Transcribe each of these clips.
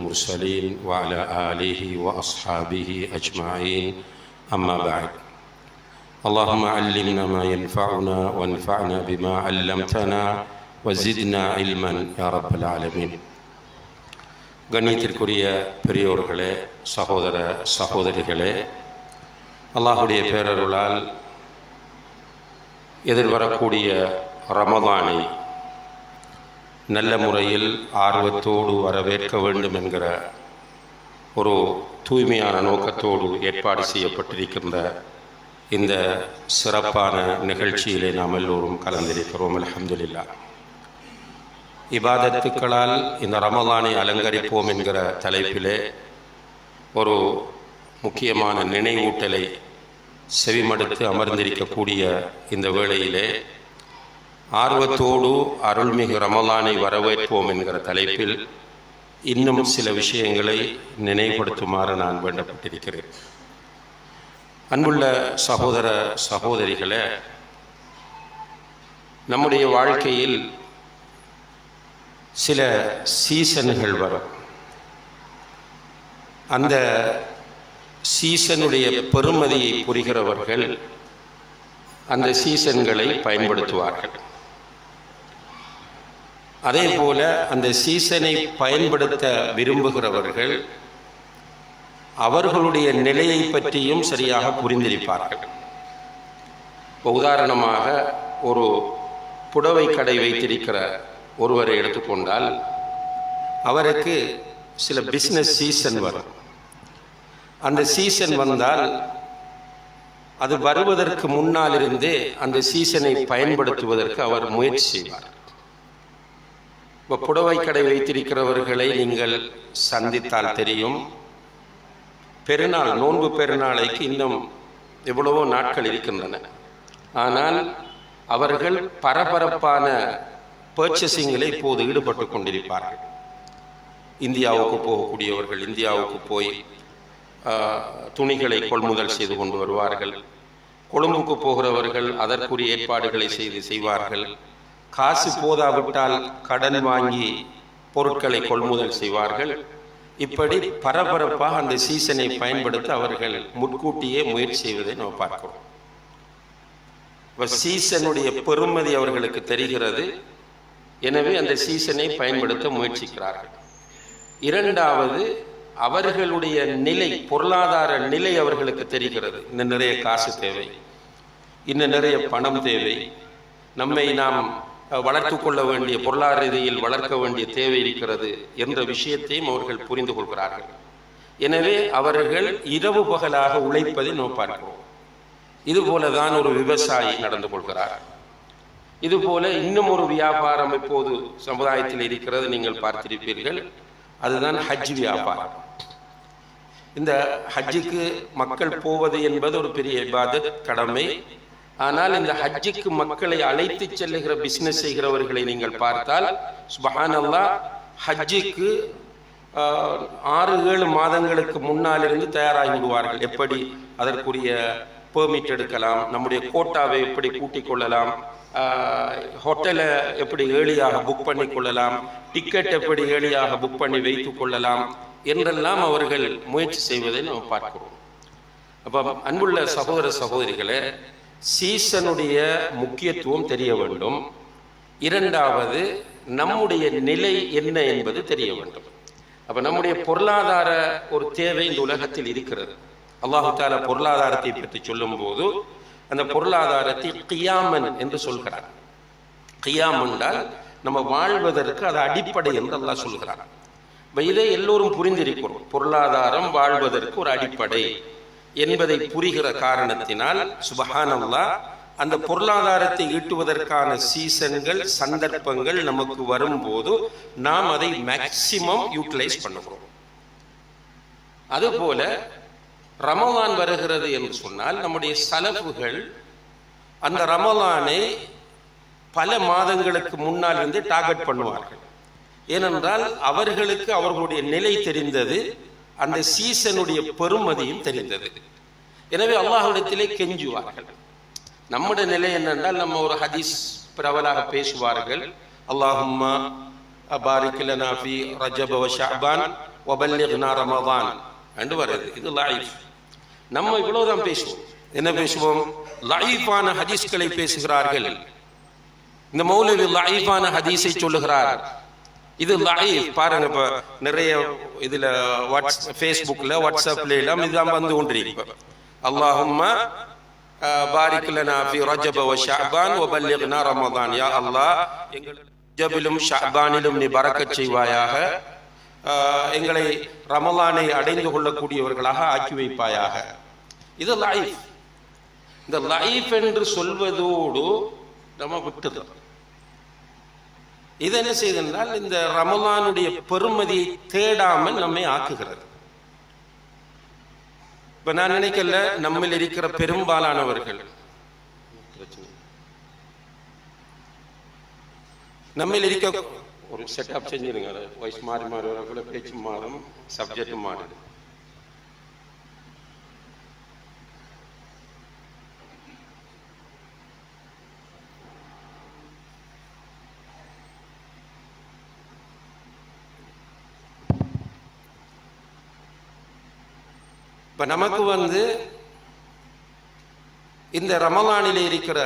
المرسلين وعلى آله وأصحابه أجمعين أما بعد اللهم علمنا ما ينفعنا وانفعنا بما علمتنا وزدنا علما يا رب العالمين. கண்ணியத்திற்குரிய பெரியோர்களே, சகோதர சகோதரிகளே, அல்லாஹுடைய பேரருளால் எதிர்வரக்கூடிய ரமதானை நல்ல முறையில் ஆர்வத்தோடு வரவேற்க வேண்டும் என்கிற ஒரு தூய்மையான நோக்கத்தோடு ஏற்பாடு செய்யப்பட்டிருக்கின்ற இந்த சிறப்பான நிகழ்ச்சியிலே நாம் எல்லோரும் கலந்திருக்கிறோம். அல்ஹம்துலில்லாஹ். இபாதத்துக்களால் இந்த ரமலானை அலங்கரிப்போம் என்கிற தலைப்பிலே ஒரு முக்கியமான நினைவூட்டலை செவிமடுத்து அமர்ந்திருக்கக்கூடிய இந்த வேளையிலே ஆர்வத்தோடு அருள்மிகு ரமலானை வரவேற்போம் என்கிற தலைப்பில் இன்னும் சில விஷயங்களை நினைவுபடுத்துமாறு நான் வேண்டப்பட்டிருக்கிறேன். அன்புள்ள சகோதர சகோதரிகளே, நம்முடைய வாழ்க்கையில் சில சீசன்கள் வரும். அந்த சீசனுடைய பெருமதியை புரிகிறவர்கள் அந்த சீசன்களை பயன்படுத்துவார்கள். அதே போல அந்த சீசனை பயன்படுத்த விரும்புகிறவர்கள் அவர்களுடைய நிலையை பற்றியும் சரியாக புரிந்திருப்பார்கள். உதாரணமாக, ஒரு புடவை கடை வைத்திருக்கிற ஒருவரை எடுத்துக்கொண்டால் அவருக்கு சில பிஸ்னஸ் சீசன் வரும். அந்த சீசன் வந்தால் அது வருவதற்கு முன்னால் இருந்தே அந்த சீசனை பயன்படுத்துவதற்கு அவர் முயற்சி செய்வார். இப்போ புடவை கடை வைத்திருக்கிறவர்களை நீங்கள் சந்தித்தால் தெரியும், பெருநாள், நோன்பு பெருநாளைக்கு இன்னும் எவ்வளவோ நாட்கள் இருக்கின்றன. ஆனால் அவர்கள் பரபரப்பான பர்ச்சேசிங்கில் இப்போது ஈடுபட்டு கொண்டிருப்பார்கள். இந்தியாவுக்கு போகக்கூடியவர்கள் இந்தியாவுக்கு போய் துணிகளை கொள்முதல் செய்து கொண்டு வருவார்கள். கொழும்புக்கு போகிறவர்கள் அதற்குரிய ஏற்பாடுகளை செய்வார்கள். காசு போதாவிட்டால் கடன் வாங்கி பொருட்களை கொள்முதல் செய்வார்கள். இப்படி பரபரப்பாக அந்த சீசனை பயன்படுத்த அவர்கள் முன்கூட்டியே முயற்சி செய்வதை நாம் பார்க்கிறோம். சீசனுடைய பெருமதி அவர்களுக்கு தெரிகிறது. எனவே அந்த சீசனை பயன்படுத்த முயற்சிக்கிறார்கள். இரண்டாவது, அவர்களுடைய நிலை, பொருளாதார நிலை அவர்களுக்கு தெரிகிறது. இன்னும் நிறைய காசு தேவை, இன்னும் நிறைய பணம் தேவை, நம்மை நாம் வளர்த்து கொள்ள வேண்டிய, பொருளாதார ரீதியில் வளர்க்க வேண்டிய தேவை இருக்கிறது என்ற விஷயத்தையும் அவர்கள் புரிந்து கொள்கிறார்கள். எனவே அவர்கள் இரவு பகலாக உழைப்பதை நாம் பார்க்கிறோம். இதுபோலதான் ஒரு விவசாயி நடந்து கொள்கிறார். இதுபோல இன்னும் ஒரு வியாபாரம் இப்போது சமுதாயத்தில் இருக்கிறது, நீங்கள் பார்த்திருப்பீர்கள். அதுதான் ஹஜ் வியாபாரம். இந்த ஹஜ்ஜுக்கு மக்கள் போவது என்பது ஒரு பெரிய இபாதத், கடமை. ஆனால் இந்த ஹஜ்ஜுக்கு மக்களை அழைத்து செல்லுகிற பிசினஸ் செய்கிறவர்களை நீங்கள் பார்த்தால் சுப்ஹானல்லாஹ், ஹஜ்ஜுக்கு 6-7 மாதங்களுக்கு முன்னால் இருந்து தயாராகி விடுவார்கள். எப்படி அதற்குரிய பெர்மிட் எடுக்கலாம், நம்முடைய கோட்டாவை எப்படி கூட்டிக் கொள்ளலாம், ஹோட்டலை எப்படி ஏளியாக புக் பண்ணி கொள்ளலாம், டிக்கெட் எப்படி ஏளியாக புக் பண்ணி வைத்துக் கொள்ளலாம் என்றெல்லாம் அவர்கள் முயற்சி செய்வதை நாம் பார்க்கிறோம். அப்போ அன்புள்ள சகோதர சகோதரிகளே, சீசனுடைய முக்கியத்துவம் தெரிய வேண்டும். இரண்டாவது, நம்முடைய நிலை என்ன என்பது தெரிய வேண்டும். அப்ப நம்முடைய பொருளாதார ஒரு தேவை இந்த உலகத்தில் இருக்கிறது. அல்லாஹு தஆலா பொருளாதாரத்தை பற்றி சொல்லும் போது அந்த பொருளாதாரத்தை கியாமன் என்று சொல்கிறார். கியாம் என்றால் நம்ம வாழ்வதற்கு அது அடிப்படை என்று அல்லாஹ் சொல்கிறார். இதை எல்லோரும் புரிந்திருக்கிறோம். பொருளாதாரம் வாழ்வதற்கு ஒரு அடிப்படை என்பதை புரிகிற காரணத்தினால் சுப்ஹானல்லாஹ், அந்த பொருளாதாரத்தை ஈட்டுவதற்கான சீசன்கள், சந்தர்ப்பங்கள் நமக்கு வரும்போது நாம் அதை மேக்சிமம் யூட்டிலைஸ் பண்ணுகிறோம். அதுபோல ரமலான் வருகிறது என்று சொன்னால் நம்முடைய சலஃபுகள் அந்த ரமலானை பல மாதங்களுக்கு முன்னால் இருந்து டார்கெட் பண்ணுவார்கள். ஏனென்றால் அவர்களுக்கு அவர்களுடைய நிலை தெரிந்தது, அந்த சீசனுடைய பெருமதியும் தெரிந்தது. எனவே அல்லாஹ்விடத்திலே கெஞ்சுவார்கள். நம்முடைய நிலை என்னென்றால், நம்ம ஒரு ஹதீஸ் பிரபலாக பேசுவார்கள், அல்லாஹும்ம பாரிக் லனா ஃபீ ரஜப வ ஷஅபான் வபல்லிக்னா ரமதான் என்று வருது. இது லைஃப். நம்ம இவ்வளவுதான் பேசுவோம். என்ன பேசுவோம்? லைஃபான ஹதீஸ்களை பேசுகிறார்கள். இந்த மௌலவி லைஃபான ஹதீஸை சொல்லுகிறார். இது லைஃப். பாருங்க, இப்ப நிறைய இதுல ஃபேஸ்புக்ல வாட்ஸ்அப்ல எல்லாம் இதுதான் வந்து கொண்டிருக்கு. அல்லாஹும்ம பாரிக் லனா ஃபி ரஜப வ ஷஅபான் வ பல்லிக்னா ரமதான். யா அல்லாஹ், எங்களுக்கு ரஜபிலும் ஷஅபானிலும் நீ பரக்கத் செய்வாயாக, எங்களை ரமலானை அடைந்து கொள்ளக்கூடியவர்களாக ஆக்கி வைப்பாயாக. இது லைஃப். இந்த லைஃப் என்று சொல்வதோடு நம்ம விட்டது. இது என்ன செய்தென்றால் இந்த ரமலானுடைய பெருமதியை தேடாமல் நம்மை ஆக்குகிறது. இப்ப நான் நினைக்கல, நம்மில் இருக்கிற பெரும்பாலானவர்கள், நம்மில் இருக்க ஒரு செட்டப் செஞ்சிருங்க. வாய்ஸ் மாறி மாறி வரக்குள்ள பேச்சு மாறும், சப்ஜெக்ட் மாறுது. இப்ப நமக்கு வந்து இந்த ரமலானிலே இருக்கிற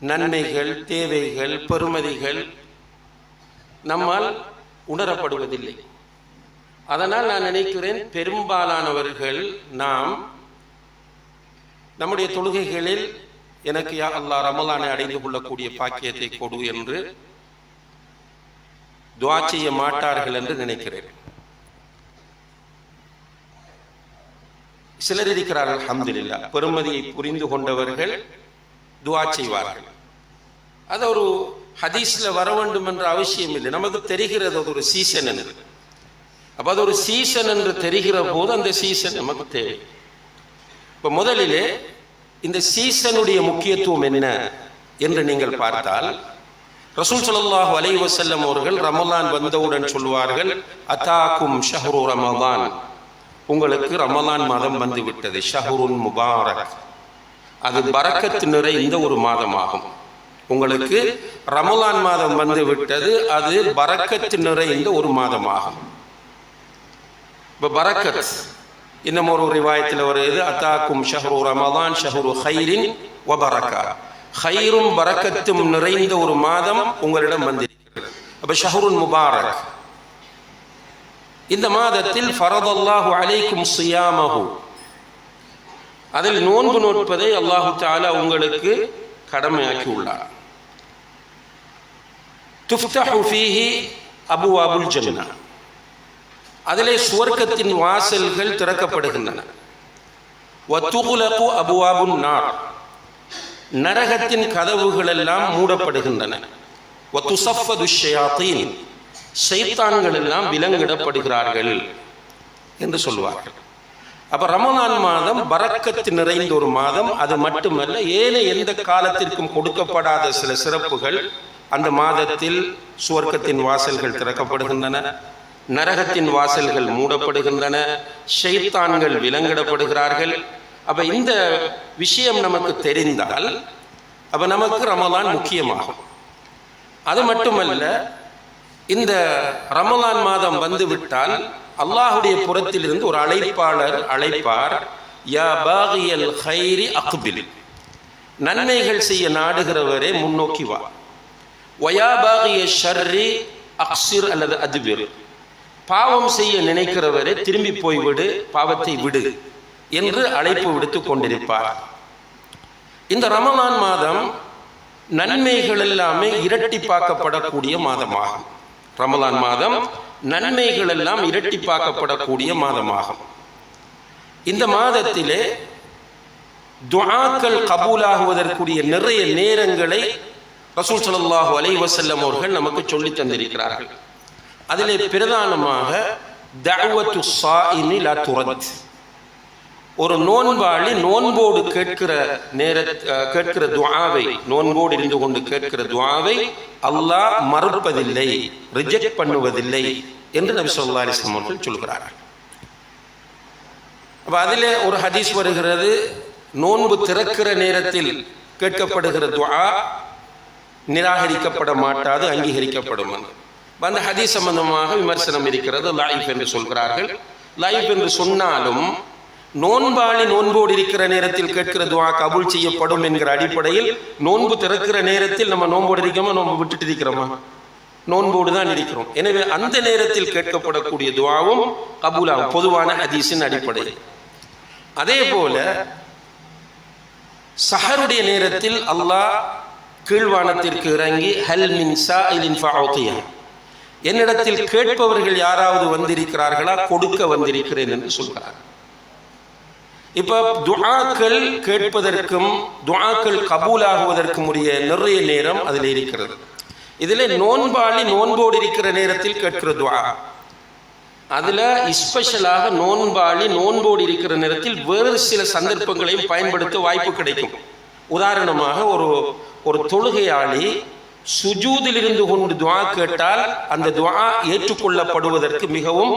நன்மைகள், தேவைகள், பெருமதிகள் நம்மால் உணரப்படுவதில்லை. அதனால் நான் நினைக்கிறேன், பெரும்பாலானவர்கள் நாம் நம்முடைய தொழுகைகளில் எனக்கு யா அல்லாஹ் ரமலானை அடைந்து கொள்ளக்கூடிய பாக்கியத்தை கொடு என்று துஆ செய்ய மாட்டார்கள் என்று நினைக்கிறேன். சிலர் இருக்கிறார்கள், அல்ஹம்துலில்லாஹ், பெருமதியை புரிந்து கொண்டவர்கள் துஆ செய்வார்கள். அது ஒரு ஹதீஸ்ல வர வேண்டும் என்ற அவசியம் இல்லை. நமக்கு தெரிகிறது அது ஒரு சீசன் என்று. அப்ப அது ஒரு சீசன் என்று தெரிகிற போது அந்த சீசன் நமக்கு தேவை. இப்ப முதலிலே இந்த சீசனுடைய முக்கியத்துவம் என்ன என்று நீங்கள் பார்த்தால், ரசூல் ஸல்லல்லாஹு அலைஹி வஸல்லம் அவர்கள் ரமலான் வந்தவுடன் சொல்வார்கள், அதாக்கும் ஷஹ்ரு ரமலான், உங்களுக்கு ரமலான் மாதம் வந்து விட்டது. ஷஹ்ருன் முபாரக், அது பரக்கத் நிறைந்த ஒரு மாதமாகும். உங்களுக்கு ரமலான் மாதம் வந்து விட்டது, அது பரக்கத் நிறைந்த ஒரு மாதமாகும். இப்ப பரக்கத் இன்னும் ஒரு ரிவாயத்தில் வருது, அதாக்கும் ஷஹ்ரு ரமலான் ஷஹ்ரு ஹைரின் வ பரக்கா, ஹைரும் பரக்கத்தும் நிறைந்த ஒரு மாதம் உங்களிடம் வந்திருக்கிறது. அப்ப ஷஹ்ருன் முபாரக், இந்த மாதத்தில் ஃபரதல்லாஹு அலைக்கும் ஸியாமஹு, அதில் நோன்பு நோட்பதை அல்லாஹு தஆலா உங்களுக்கு கடமையாக்கி உள்ளார். துஃப்தஹு ஃபீஹி அபுவாபுல் ஜன்னா, அதிலே சுவர்க்கத்தின் வாசல்கள் திறக்கப்படுகின்றன. வதுகுலகு அபுவாபுன் நார், நரகத்தின் கதவுகள் எல்லாம் மூடப்படுகின்றன. வதுஸஃபது ஷயாத்தீன், ஷைத்தான்கள் எல்லாம் விலங்கிடப்படுகிறார்கள் என்று சொல்வார்கள். அப்ப ரமலான் மாதம் பரக்கத்து நிறைந்த ஒரு மாதம். அது மட்டுமல்ல, ஏழை எந்த காலத்திற்கும் கொடுக்கப்படாத சில சிறப்புகள் அந்த மாதத்தில். சுவர்க்கத்தின் வாசல்கள் திறக்கப்படுகின்றன, நரகத்தின் வாசல்கள் மூடப்படுகின்றன, ஷைத்தான்கள் விலங்கிடப்படுகிறார்கள். அப்ப இந்த விஷயம் நமக்கு தெரிந்தால் அப்ப நமக்கு ரமலான் முக்கியமாகும். அது மட்டுமல்ல, இந்த ரமலான் மாதம் வந்துவிட்டால் அல்லாஹுடைய புறத்தில் இருந்து ஒரு அழைப்பாளர் அழைப்பார், யா பாகியல் ஹைரி அக்பில், நன்மைகள் செய்ய நாடுகிறவரே முன்னோக்கி வா. வயா பாகிய ஷர்ரி அக்ஸிர் அல்லது அத்பிர், பாவம் செய்ய நினைக்கிறவரே திரும்பி போய்விடு, பாவத்தை விடு என்று அழைப்பு விடுத்து கொண்டிருப்பார். இந்த ரமலான் மாதம் நன்மைகள் எல்லாமே இரட்டிப்பாக்கப்படக்கூடிய மாதமாகும். ரமலான் மாதம் நன்மைகள் எல்லாம் இரட்டிப்பாக்கப்படக்கூடிய மாதமாகும். இந்த மாதத்திலே துஆக்கள் கபூலாகுவதற்குரிய நிறைய நேரங்களை ரசூல் ஸல்லல்லாஹு அலைஹி வஸல்லம் அவர்கள் நமக்கு சொல்லி தந்திருக்கிறார்கள். அதிலே பிரதானமாக தஅவத்து ஸாயிமி லா துரத், ஒரு நோன்பாளி நோன்போடு கேட்கிற துஆவை, நோன்போடு இருந்து கொண்டு கேட்கிற துஆவை அல்லாஹ் மறுப்பதில்லை, ரிஜெக்ட் பண்ணுவதில்லை என்று நபி ஸல்லல்லாஹு அலைஹி வஸல்லம் அவர்கள் சொல்கிறார்கள். அப்ப அதிலே ஒரு ஹதீஸ் வருகிறது, நோன்பு திறக்கிற நேரத்தில் கேட்கப்படுகிற துஆ நிராகரிக்கப்பட மாட்டாது, அங்கீகரிக்கப்படும். அந்த ஹதீஸ் சம்பந்தமாக விமர்சனம் இருக்கிறது, லைஃப் என்று சொல்கிறார்கள். லைஃப் என்று சொன்னாலும் நோன்பாளி நோன்போடு இருக்கிற நேரத்தில் கேட்கிற துஆ கபூல் செய்யப்படும் என்கிற அடிப்படையில் நோன்பு திறக்கிற நேரத்தில் நம்ம நோன்போடு இருக்கிறோமா, நோன்பு விட்டுட்டு இருக்கிறோமா? நோன்போடு தான் இருக்கிறோம். எனவே அந்த நேரத்தில் கேட்கப்படக்கூடிய துஆவும் கபூலாகும் பொதுவான ஹதீஸின் அடிப்படையில். அதே போல சஹருடைய நேரத்தில் அல்லாஹ் கீழ்வானத்திற்கு இறங்கி ஹல் மின் சாயிலின் ஃபஅதியா, என்னிடத்தில் கேட்பவர்கள் யாராவது வந்திருக்கிறார்களா, கொடுக்க வந்திருக்கிறேன் என்று சொல்கிறார். இப்ப துஆக்கள் கேட்பதற்கும் துஆக்கள் கபூலாகுவதற்கும் உரிய நிறைய நேரம் அதில் இருக்கிறது. இதில் நோன்பாளி நோன்போடு இருக்கிற நேரத்தில் கேட்கிற துஆ, அதுல ஸ்பெஷலாக நோன்பாளி நோன்போடு இருக்கிற நேரத்தில் வேறு சில சந்தர்ப்பங்களையும் பயன்படுத்த வாய்ப்பு கிடைக்கும். உதாரணமாக ஒரு தொழுகையாளி சுஜூதில் இருந்து கொண்டு துஆ கேட்டால் அந்த துஆ ஏற்றுக்கொள்ளப்படுவதற்கு மிகவும்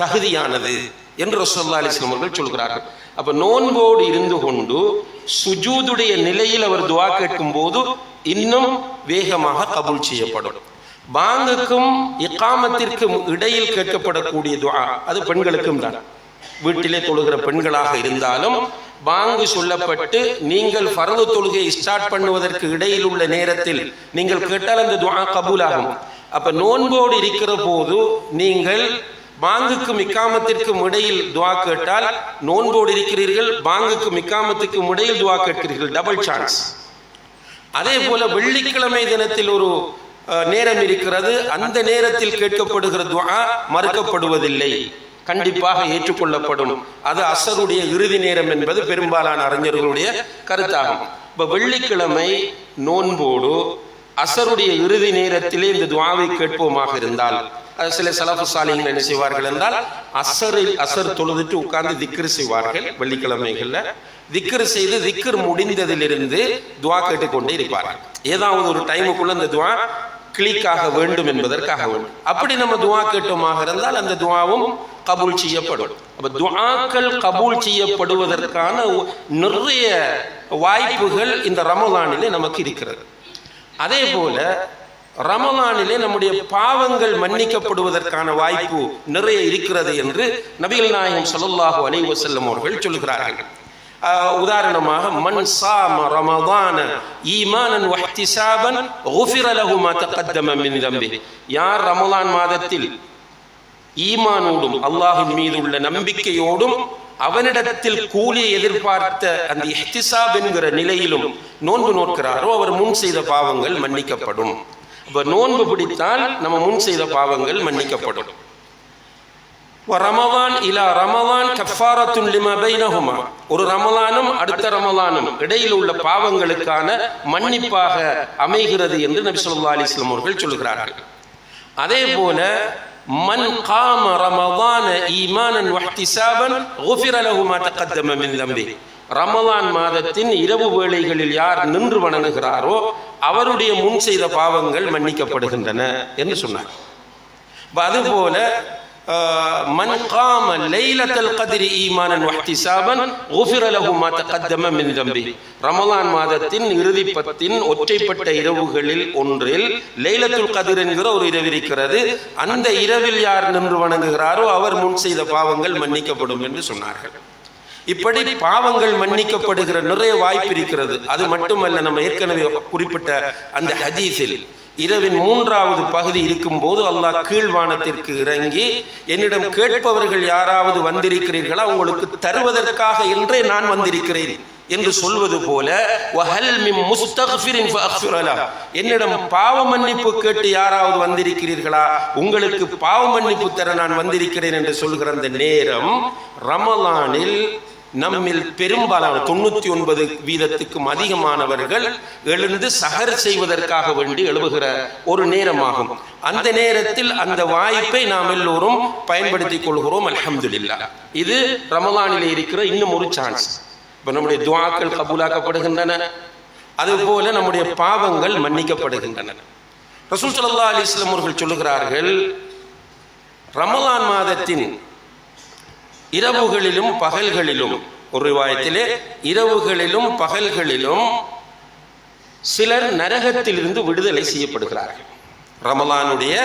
தகுதியானது என்று ரசூலுல்லாஹி அலைஹி வஸல்லம் அவர்கள் சொல்கிறார்கள். அப்ப நோன்போடு இருந்து கொண்டு சுஜூதுடைய நிலையில் அவர் துஆ கேட்கும் போது இன்னும் வேகமாக கபூல் செய்யப்படும். பாங்குக்கும் இகாமத்திற்கும் இடையில் கேட்கப்படக்கூடிய துஆ அது பெண்களுக்கும் தான். வீட்டிலே தொழுகிற பெண்களாக இருந்தாலும் பாங்கு சொல்லப்பட்டு நீங்கள் ஃபர்து தொழுகை ஸ்டார்ட் பண்ணுவதற்கு இடையில் உள்ள நேரத்தில் நீங்கள் கேட்டால் அந்த துஆ கபூலாகும். அப்ப நோன்போடு இருக்கிற போது நீங்கள் பாங்குக்கும் இக்காமத்திற்கும் இடையில் துஆ கேட்டால் நோன்போடு இருக்கிறீர்கள், பாங்குக்கும் இக்காமத்துக்கும் இடையில் துஆ கேட்கிறீர்கள், டபுள் சான்ஸ். அதே போல வெள்ளிக்கிழமை தினத்தில் ஒரு நேரம் இருக்கிறது, அந்த நேரத்தில் கேட்கப்படுகிற துஆ மறுக்கப்படுவதில்லை, கண்டிப்பாக ஏற்றுக்கொள்ளப்படும். அது அசருடைய இறுதி நேரம் என்பது பெரும்பாலான அறிஞர்களுடைய கருத்தாகும். இப்ப வெள்ளிக்கிழமை நோன்போடு அசருடைய இறுதி நேரத்திலே இந்த துஆவை கேட்போமாக இருந்தால், சில சலஃபு சாலிஹீன் என்ன செய்வார்கள் என்றால் அசர் தொழுதுட்டு உட்கார்ந்து திக்ர் செய்வார்கள். வெள்ளிக்கிழமைகள்ல திக்ர் செய்து திக்ர் முடிந்ததிலிருந்து துஆ கேட்டுக்கொண்டே இருப்பார்கள். ஏதாவது ஒரு டைமுக்குள்ள அந்த துஆ கிளிக் ஆக வேண்டும் என்பதற்காக வேண்டும். அப்படி நம்ம துஆ கேட்டோமாக இருந்தால் அந்த துஆவும் கபூல் செய்யப்படும். அப்ப துஆக்கள் கபூல் செய்யப்படுவதற்கான நிறைய வாய்ப்புகள் இந்த ரமலானிலே நமக்கு இருக்கிறது. அதே போல ரமலானிலே நம்முடைய பாவங்கள் மன்னிக்கப்படுவதற்கான வாய்ப்பு நிறைய இருக்கிறது என்று நபிகள் நாயகம் ஸல்லல்லாஹு அலைஹி வஸல்லம் அவர்கள் சொல்கிறார்கள். உதாரணமாக மன் ஸாம ரமதான ஈமானன் வஹ்திஸாபன் குஃபிர லஹு மா தகத்தம மின் தம்பிஹி, யார் ரமலான் மாதத்தில் ஈமானோடும் அல்லாஹ்வின் மீது உள்ள நம்பிக்கையோடும் அவனிடத்தில் கூலியை எதிர்பார்த்த அந்த இஹ்திஸாப் என்கிற நிலையிலும் நோன்பு நோக்கிறாரோ அவர் முன் செய்த பாவங்கள் மன்னிக்கப்படும். இப்ப நோன்பு பிடித்தால் நம்ம முன் செய்த பாவங்கள் மன்னிக்கப்படும். ரமலான் இலா ரமலான் கஃபாரத்துன் லிமா பைனஹுமா, ஒரு ரமலானும் அடுத்த ரமலானும் இடையில் உள்ள பாவங்களுக்கான மன்னிப்பாக அமைகிறது என்று நபி ஸல்லல்லாஹு அலைஹி வஸல்லம் அவர்கள் சொல்கிறார்கள். அதே போல மன் காம ரமலான ஈமானன் வஹ்திஸாபன் குஃபிர லஹு மா தகத்தம மின் தம்பிஹி, ரமலான் மாதத்தின் இரவு வேளைகளில் யார் நின்று வணங்குகிறாரோ அவருடைய முன் செய்த பாவங்கள் மன்னிக்கப்படுகின்றன என்று சொன்னார். அதுபோல மன் காம லைலத்துல் கத்ரி ஈமானன் வஹ்திஸாபன் குஃபிர லஹு மா தகத்தம மின் தம்பிஹி, ரமலான் மாதத்தின் இறுதி பத்தின் ஒற்றைப்பட்ட இரவுகளில் ஒன்றில் லைலத்துல் கத்ர் என்கிற ஒரு இரவு இருக்கிறது, அந்த இரவில் யார் நின்று வணங்குகிறாரோ அவர் முன் செய்த பாவங்கள் மன்னிக்கப்படும் என்று சொன்னார்கள். இப்படி பாவங்கள் மன்னிக்கப்படுகிற நிறைய வாய்ப்பு இருக்கிறது. அது மட்டுமல்ல, நம்ம ஏற்கனவே குறிப்பிட்ட அந்த ஹதீஸில் இரவின் 3வது பகுதி இருக்கும் போது அல்லாஹ் கீழ்வானத்திற்கு இறங்கி என்னிடம் கேட்பவர்கள் யாராவது வந்திருக்கிறீர்களா, உங்களுக்கு தருவதற்காக என்றே நான் வந்திருக்கிறேன் என்று சொல்வது போல வஹல் மின் முஸ்தக்ஃபிரின் ஃபஅக்ஃபிர் லஹு, என்னிடம் பாவ மன்னிப்பு கேட்டு யாராவது வந்திருக்கிறீர்களா, உங்களுக்கு பாவ மன்னிப்பு தர நான் வந்திருக்கிறேன் என்று சொல்கிற அந்த நேரம் ரமலானில் நம்மில் பெரும்பாலான 99% அதிகமானவர்கள் எழுந்து சஹர் செய்வதற்காக வேண்டி எழுவுகிற ஒரு நேரமாகும். அந்த நேரத்தில் அந்த வாய்ப்பை நாம் எல்லோரும் பயன்படுத்திக் கொள்கிறோம். அல்ஹம்துலில்லாஹ். இது ரமலானிலே இருக்கிற இன்னும் ஒரு சான்ஸ். இப்ப நம்முடைய துஆக்கள் கபூலாக்கப்படுகின்றன, அதுபோல நம்முடைய பாவங்கள் மன்னிக்கப்படுகின்றன. ரசூல் ஸல்லல்லாஹு அலைஹி வஸல்லம் அவர்கள் சொல்லுகிறார்கள், ரமலான் மாதத்தின் இரவுகளிலும் பகல்களிலும், ஒரு ரிவாயத்திலே இரவுகளிலும் பகல்களிலும் சிலர் நரகத்திலிருந்து விடுதலை செய்யப்படுகிறார்கள். ரமலானுடைய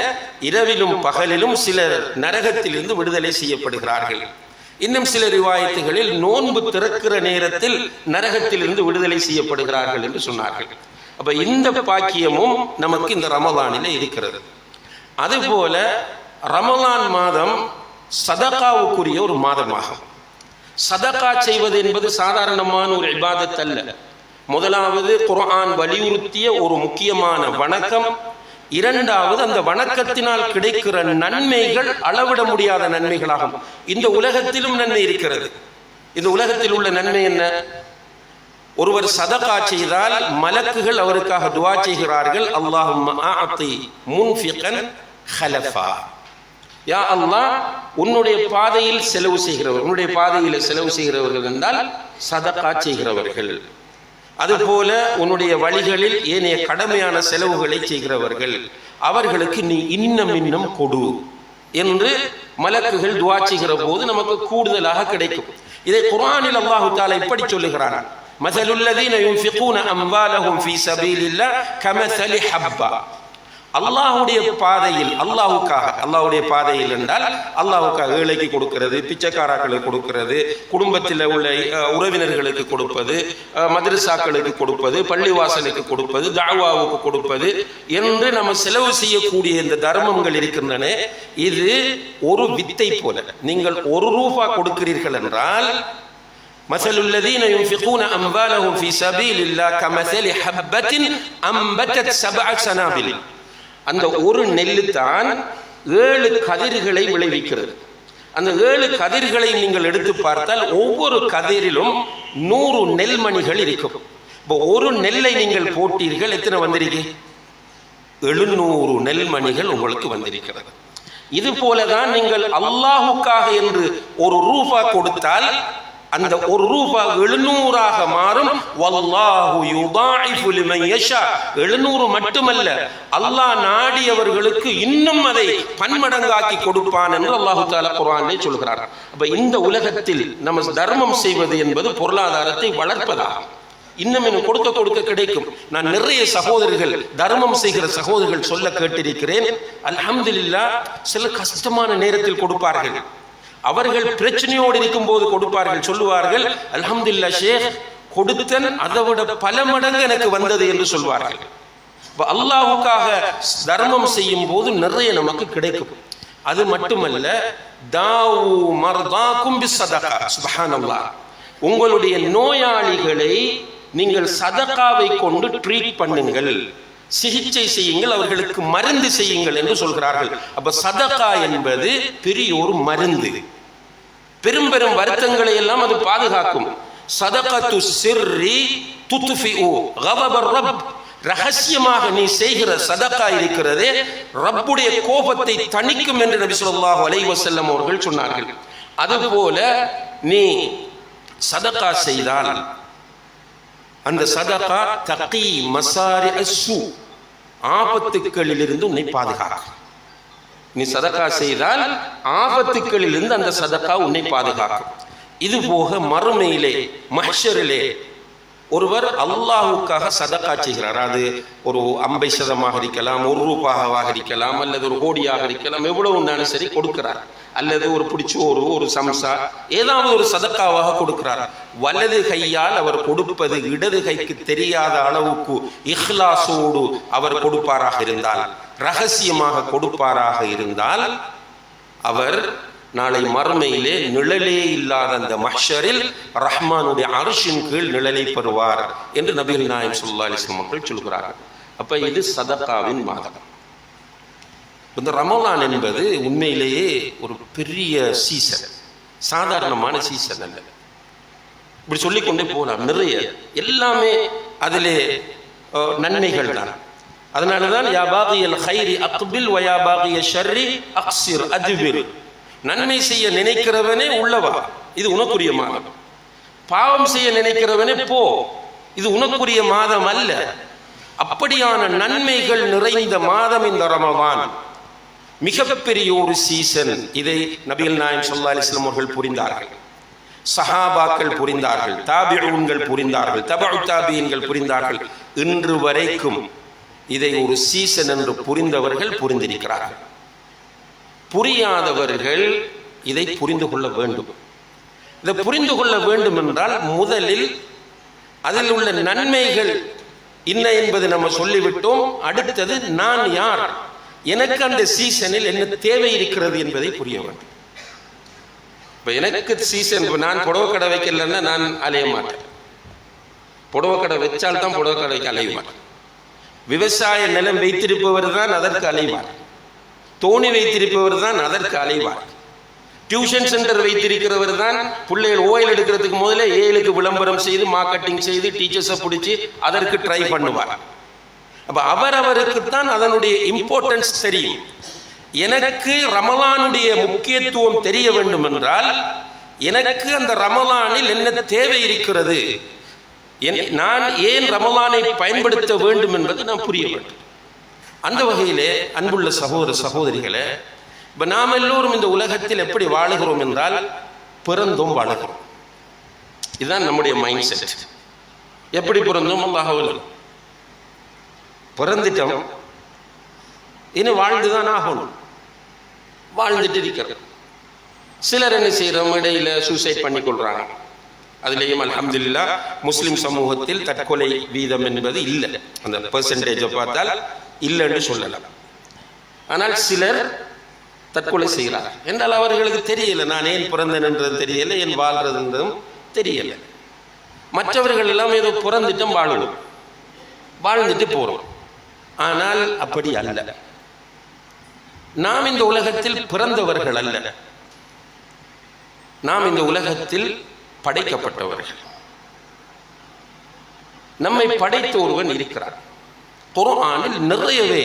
இரவிலும் பகலிலும் சிலர் நரகத்திலிருந்து விடுதலை செய்யப்படுகிறார்கள். இன்னும் சில ரிவாயத்துகளில் நோன்பு திறக்கிற நேரத்தில் நரகத்திலிருந்து விடுதலை செய்யப்படுகிறார்கள் என்று சொன்னார்கள். அப்ப இந்த பாக்கியமும் நமக்கு இந்த ரமலானில் இருக்கிறது. அதுபோல ரமலான் மாதம் சதகாவுக்குரிய ஒரு மாதமாகும். சதகா செய்வது என்பது சாதாரணமான ஒரு இபாதத் அல்ல. முதலாவது குர்ஆன் வலியுறுத்திய ஒரு முக்கியமான வணக்கம். இரண்டாவது, அந்த வணக்கத்தினால் கிடைக்கிற நன்மைகள் அளவிட முடியாத நன்மைகளாகும். இந்த உலகத்திலும் நன்மை இருக்கிறது. இந்த உலகத்தில் உள்ள நன்மை என்ன? ஒருவர் சதகா செய்தால் மலக்குகள் அவருக்காக துஆ செய்கிறார்கள். அல்லாஹும்ம அஅதி முன்ஃபிகன் ஹலஃபா. யா அல்லாஹ், உன்னுடைய பாதையில் செலவு செய்கிறவர், உன்னுடைய பாதையில் செலவு செய்கிறவர்கள் என்றால் சதகா செய்கிறவர்கள். அதுபோல உன்னுடைய வழிகளில் ஏனைய கடமையான செலவுகளை செய்கிறவர்கள், அவர்களுக்கு நீ இன்னும் கொடு என்று மலக்குகள் துஆ செய்கிற போது நமக்கு கூடுதலாக கிடைக்கும். இதை குர்ஆனில் அல்லாஹ் தஆலா இப்படி சொல்லுகிறான்: மஸலுல்லதீன யுன்ஃபிகூன அம்வாலஹும் ஃபீ ஸபீலில்லாஹ் கமஸலி ஹப்பா. அல்லாஹ்வுடைய பாதையில், அல்லாஹ்வுடைய பாதையில் என்றால் அல்லாஹ்வுக்காக ஏழைக்கு கொடுக்கிறது, பிச்சைக்காரர்களுக்கு கொடுக்கிறது, குடும்பத்தில் உள்ள உறவினர்களுக்கு கொடுப்பது, மதரசாக்களுக்கு கொடுப்பது, பள்ளிவாசலுக்கு கொடுப்பது, தாவாவுக்கு கொடுப்பது என்று நம்ம செலவு செய்யக்கூடிய இந்த தர்மங்கள் இருக்கின்றன. இது ஒரு வித்தை போல. நீங்கள் ₹1 கொடுக்கிறீர்கள் என்றால், மஸலுல்லதீன யுன்ஃபிகூன அம்வாலஹும் ஃபீ ஸபீலில்லாஹ் கமஸலி ஹப்பத்தின் அம்பதத் 7 சனாபில். அந்த ஒரு நெல்லு தான் 7 கதிர்களை விளைவிக்கிறது. அந்த 7 கதிர்களை நீங்கள் எடுத்து பார்த்தால் ஒவ்வொரு கதிரிலும் 100 நெல்மணிகள் இருக்கும். இப்போ ஒரு நெல்லை நீங்கள் போட்டீர்கள், எத்தனை வந்திருக்கு? 700 நெல்மணிகள் உங்களுக்கு வந்திருக்கிறது. இது போலதான் நீங்கள் அல்லாஹுக்காக என்று ₹1 கொடுத்தால் அந்த ₹1 700 மாறும். வல்லாஹு யுதாஇஃபு லிமன் யஷா. 700 மட்டுமல்ல, அல்லாஹ் நாடியவர்களுக்கு இன்னும் அதை பன்மடங்காக்கி கொடுப்பான் என்று அல்லாஹ் தஆலா குர்ஆனில் சொல்கிறார். அப்ப இந்த உலகத்தில் நம்ம தர்மம் செய்வது என்பது பொருளாதாரத்தை வளர்ப்பதாகும். இன்னும் கொடுக்க கிடைக்கும். நான் நிறைய சகோதரர்கள், தர்மம் செய்கிற சகோதரர்கள் சொல்ல கேட்டிருக்கிறேன். அல்ஹம்துலில்லாஹ், சில கஷ்டமான நேரத்தில் கொடுப்பார்கள். அவர்கள் பிரச்சனையோடு இருக்கும் போது கொடுப்பார்கள். சொல்லுவார்கள், அல்ஹம்துலில்லாஹ் ஷேக், கொடுத்தன் அதை விட பல மடங்கு எனக்கு வந்தது என்று சொல்வார்கள். அல்லாஹ்வுக்காக தர்மம் செய்யும் போது நிறைய நமக்கு கிடைக்கும். அது மட்டுமல்ல, தாவு மர்தாக்கும் பிஸ்ஸதகா. சுப்ஹானல்லாஹ், உங்களுடைய நோயாளிகளை நீங்கள் சதகாவை கொண்டு ட்ரீட் பண்ணுங்கள், சிகிச்சை செய்யுங்கள், அவர்களுக்கு மருந்து செய்யுங்கள் என்று சொல்கிறார்கள். அப்ப சதகா என்பது பெரிய ஒரு மருந்து. பெரும் பெரும் வருத்தங்களை எல்லாம் அது பாதுகாக்கும். சதகத்து சிர்ரி துத்ஃபிஉ கதபர் ரப். ரகசியமாக நீ செய்கிற சதகா இருக்கிறதே, ரப்புடைய கோபத்தை தணிக்கும் என்று நபி ஸல்லல்லாஹு அலைஹி வஸல்லம் அவர்கள் சொன்னார்கள். அதுபோல நீ சதகா செய்தால் அந்த சதகா தகி மசாரி அஸ்ஸு, ஆபத்துக்களிலிருந்து உன்னை பாதுகாக்கும். நீ சதகா செய்தால் ஆபத்துக்களிலிருந்து அந்த சதகா உன்னை பாதுகாக்கும். இது போக மறுமையிலே, மஹ்ஷரிலே ஒருவர் அல்லாஹ்வுக்காக சதகா செய்கிறார். அது ஒரு 50% இருக்கலாம், ₹1 இருக்கலாம், அல்லது ஒரு கோடியாக இருக்கலாம். எவ்வளவு உண்டாலும் சரி கொடுக்கிறார். அல்லது ஒரு பிடிச்சோறு, ஒரு சம்சா, ஏதாவது ஒரு சதக்காவாக கொடுக்கிறார். வலது கையால் அவர் கொடுப்பது இடது கைக்கு தெரியாத அளவுக்கு இஹ்லாசோடு அவர் கொடுப்பாராக இருந்தால், ரகசியமாக கொடுப்பாராக இருந்தால், அவர் நாளை மறுமையிலே நிழலே இல்லாத அந்த மஹ்ஷரில் ரஹ்மானுடைய அர்ஷின் கீழ் நிழலை பெறுவார் என்று நபிகள் நாயகம் ஸல்லல்லாஹு அலைஹி வஸல்லம் அவர்கள் சொல்கிறார்கள். அப்ப இது சதகாவின் மாதம். இந்த ரமலான் என்பது உண்மையிலேயே ஒரு பெரிய சீசன், சாதாரணமான சீசன் அல்ல. இப்படி சொல்லிக்கொண்டே போகலாம். நிறைய எல்லாமே அதிலே நன்மைகள் தான். அதனாலதான் யா பாகியல் ஹைரி அக்பில் வ யா பாகிய ஷர்ரி அக்ஸிர் அத்பிர். நன்மை செய்ய நினைக்கிறவனே உள்ளவா, இது உனக்குரிய மாதம். பாவம் செய்ய நினைக்கிறவனே போ, இது உனக்குரிய மாதம் அல்ல. அப்படியான நன்மைகள் நிறைந்த மாதம் இந்த ரமலான். மிகப்பெரிய ஒரு சீசன். இதை நபிகள் நாயகம் ஸல்லல்லாஹு அலைஹி வஸல்லம் அவர்கள் புரிந்தார்கள், சஹாபாக்கள் புரிந்தார்கள், தாபிஊன்கள் புரிந்தார்கள், தபஉ தாபிஈன்கள் புரிந்தார்கள். இன்று வரைக்கும் இதை ஒரு சீசன் என்று புரிந்தவர்கள் புரிந்திருக்கிறார்கள். புரியாதவர்கள் இதை புரிந்து கொள்ள வேண்டும். இதை புரிந்து கொள்ள வேண்டும் என்றால் முதலில் அதில் உள்ள நன்மைகள் என்ன என்பது நம்ம சொல்லிவிட்டோம். அடுத்தது நான் யார், எனக்கு அந்த சீசனில் என்ன தேவை இருக்கிறது என்பதை புரிய வேண்டும். இப்போ எனக்கு சீசன், நான் புடவை கடை வைக்கலன்னா நான் அலைய மாட்டேன். புடவை கடை வச்சால்தான் புடவை கடைக்கு அலைய மாட்டேன். விவசாய நிலம் வைத்திருப்பவர் தான் அதற்கு அலைவார். தோணி வைத்திருப்பவர் தான் அதற்கு அலைவார். டியூஷன் சென்டர் வைத்திருக்கிறவர் தான் பிள்ளைகள் ஓயில் எடுக்கிறதுக்கு முதல்ல ஏழுக்கு விளம்பரம் செய்து மார்க்கெட்டிங் செய்து டீச்சர்ஸை பிடிச்சி அதற்கு ட்ரை பண்ணுவார். அப்போ அவரவருக்கு தான் அதனுடைய இம்பார்ட்டன்ஸ் தெரியும். எனக்கு ரமலானுடைய முக்கியத்துவம் தெரிய வேண்டும் என்றால் எனக்கு அந்த ரமலானில் என்ன தேவை இருக்கிறது, நான் ஏன் ரமலானை பயன்படுத்த வேண்டும் என்பது நான் புரிய வேண்டும். அந்த வகையிலே அன்புள்ள சகோதர சகோதரிகளே, இப்போ நாம் எல்லோரும் இந்த உலகத்தில் எப்படி வாழுகிறோம் என்றால் பிறந்தோம் வாழுகிறோம். இதுதான் நம்முடைய மைண்ட் செட். எப்படி பிறந்தோம்? அல்லாஹ்வுல பிறந்துட்டோம், இனி வாழ்ந்துதான் ஆகணும். வாழ்ந்துட்டு இருக்கிறோம். சிலர் என்ன செய்யறோம், இடையில சூசைட் பண்ணி கொள்றாங்க. அதுலேயும் அல்ஹம்துலில்லாஹ் முஸ்லிம் சமூகத்தில் தற்கொலை வீதம் என்பது இல்லை. அந்த பெர்சன்டேஜை பார்த்தால் இல்லைன்னு சொல்லலாம். ஆனால் சிலர் தற்கொலை செய்கிறார் என்றால் அவர்களுக்கு தெரியல, நான் ஏன் பிறந்தேன் என்றது தெரியல, ஏன் வாழ்றதுன்றதும் தெரியல. மற்றவர்கள் எல்லாம் ஏதோ பிறந்துட்டும் வாழணும், வாழ்ந்துட்டு போறோம். ஆனால் அப்படி அல்ல. நாம் இந்த உலகத்தில் பிறந்தவர்கள் அல்ல, நாம் இந்த உலகத்தில் படைக்கப்பட்டவர்கள். நம்மை படைத்த ஒருவன் இருக்கிறார். குர்ஆனில் நிறையவே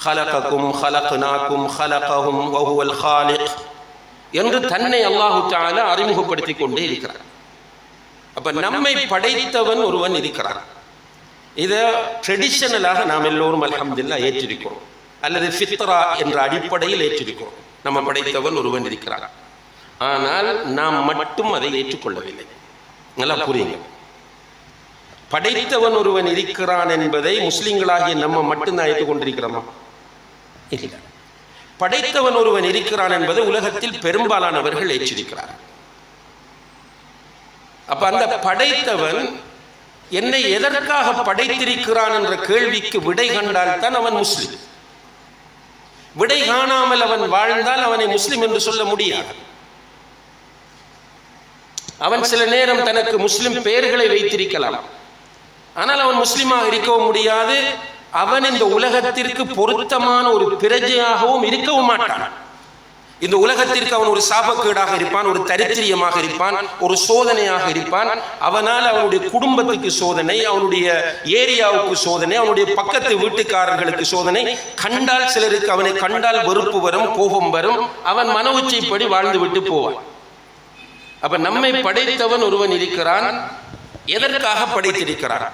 ஹலககும் ஹலக்னாகும் ஹலகஹும் வஹுவல் ஹாலிக் என்று தன்னை அல்லாஹு தஆலா அறிமுகப்படுத்திக் கொண்டே இருக்கிறார். அப்ப நம்மை படைத்தவன் ஒருவன் இருக்கிறார். இதை ட்ரெடிஷனலாக நாம் எல்லோரும் அல்ஹம்துலில்லாஹ் ஏற்றிருக்கிறோம், அல்லது ஃபித்ரா என்ற அடிப்படையில் ஏற்றிருக்கிறோம். நம்ம படைத்தவன் ஒருவன் இருக்கிறார். ஆனால் நாம் மட்டும் அதை ஏற்றுக்கொள்ளவில்லை. நல்லா புரியுங்க. படைத்தவன் ஒருவன் இருக்கிறான் என்பதை முஸ்லிம்களாகிய நம்ம மட்டும்தான் ஏற்றுக்கொண்டிருக்கிறோமா? இல்லை. படைத்தவன் ஒருவன் இருக்கிறான் என்பதை உலகத்தில் பெரும்பாலானவர்கள் ஏற்றிருக்கிறார். அப்ப அந்த படைத்தவன் என்னை எதற்காக படைத்திருக்கிறான் என்ற கேள்விக்கு விடை கண்டால் தான் அவன் முஸ்லிம். விடை காணாமல் அவன் வாழ்ந்தால் அவனை முஸ்லிம் என்று சொல்ல முடியாது. அவன் சில நேரம் தனக்கு முஸ்லிம் பெயர்களை வைத்திருக்கலாம், ஆனால் அவன் முஸ்லிமாக இருக்கவும் முடியாது. அவன் இந்த உலகத்திற்கு பொருத்தமான ஒரு பிரஜையாகவும் இருக்கவும் மாட்டான். இந்த உலகத்திற்கு அவன் ஒரு சாபக்கேடாக இருப்பான், ஒரு தரித்திரியமாக இருப்பான், ஒரு சோதனையாக இருப்பான். அவனால் அவனுடைய குடும்பத்துக்கு சோதனை, அவனுடைய ஏரியாவுக்கு சோதனை, அவனுடைய பக்கத்து வீட்டுக்காரர்களுக்கு சோதனை. கண்டால் சிலருக்கு அவனை கண்டால் வெறுப்பு வரும், கோபம் வரும். அவன் மன உச்சைப்படி வாழ்ந்து விட்டு போவான். அப்ப நம்மை படைத்தவன் ஒருவன் இருக்கிறான். எதற்காக படைத்திருக்கிறான்?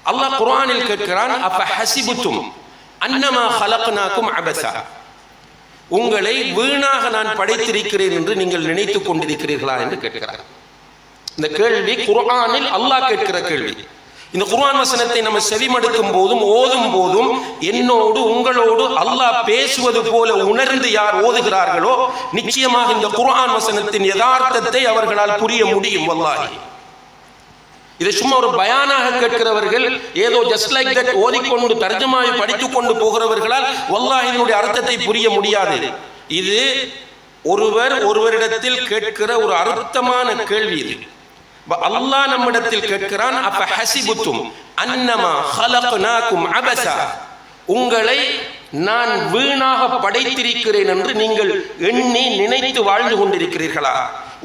அல்லாஹ் குர்ஆனில் கேட்கிறான், அஃப ஹஸிபுதும் அன்னமா ஹலக்னாகும் அபஸா, உங்களை வீணாக நான் படைத்திருக்கிறேன் என்று நீங்கள் நினைத்துக் கொண்டிருக்கிறீர்களா என்று கேட்கிறார். இந்த கேள்வி குர்ஆனில் அல்லாஹ் கேட்கிற கேள்வி. இந்த குர்ஆன் வசனத்தை நம்ம செவிமடுக்கும் போதும் ஓதும் போதும் என்னோடு உங்களோடு அல்லாஹ் பேசுவது போல உணர்ந்து யார் ஓதுகிறார்களோ நிச்சயமாக இந்த குர்ஆன் வசனத்தின் யதார்த்தத்தை அவர்களால் புரிய முடியும். வல்லாஹி, இதை சும்மா ஒரு பயானாக கேட்கிறவர்கள், ஏதோ ஜஸ்ட் லைக் தட் ஓதிக்கொண்டு தர்ஜமாவை படித்துக் கொண்டு போகிறவர்களால் வல்லாஹி இதனுடைய அர்த்தத்தை புரிய முடியாது. இது ஒருவரிடத்தில் கேட்கிற ஒரு அர்த்தமான கேள்வி. இது அல்லாஹ் நம்மிடத்தில் கேட்கிறான், அஃப ஹஸிபுதும் அன்னமா ஹலக்னாகும் அபஸா, உங்களை நான் வீணாக படைத்திருக்கிறேன் என்று நீங்கள் எண்ணி நினைத்து வாழ்ந்து கொண்டிருக்கிறீர்களா?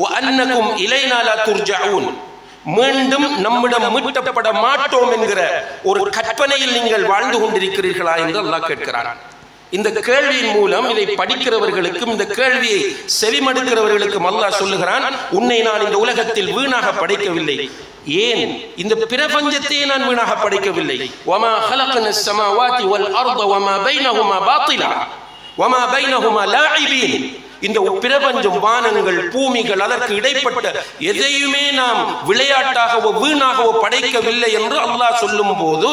வ அன்னகும் இலைனா லா துர்ஜஊன், மீண்டும் நம்மிடம் மீட்டப்பட மாட்டோம் என்கிற ஒரு கற்பனையில் நீங்கள் வாழ்ந்து கொண்டிருக்கிறீர்களா என்று அல்லாஹ் கேட்கிறான். இந்த கேள்வியின் மூலம் இதை படிக்கிறவர்களுக்கும் இந்த கேள்வியை செவிமடுக்கிறவர்களுக்கும் அல்லாஹ் சொல்லுகிறான், உன்னை நான் இந்த உலகத்தில் வீணாக படைக்கவில்லை. ஏன் இந்த பிரபஞ்சத்தை நான் வீணாக படைக்கவில்லை. வமா ஹலக்னஸ் ஸமாவாதி வல் அர்த வமா பைனஹுமா பாத்திலா வமா பைனஹுமா லாஇபீன், இந்த பிரபஞ்சம், வானங்கள், பூமிகள், அதற்கு இடைப்பட்ட எதையுமே நாம் விளையாட்டாகவோ வீணாகவோ படைக்கவில்லை என்று அல்லாஹ் சொல்லும் போது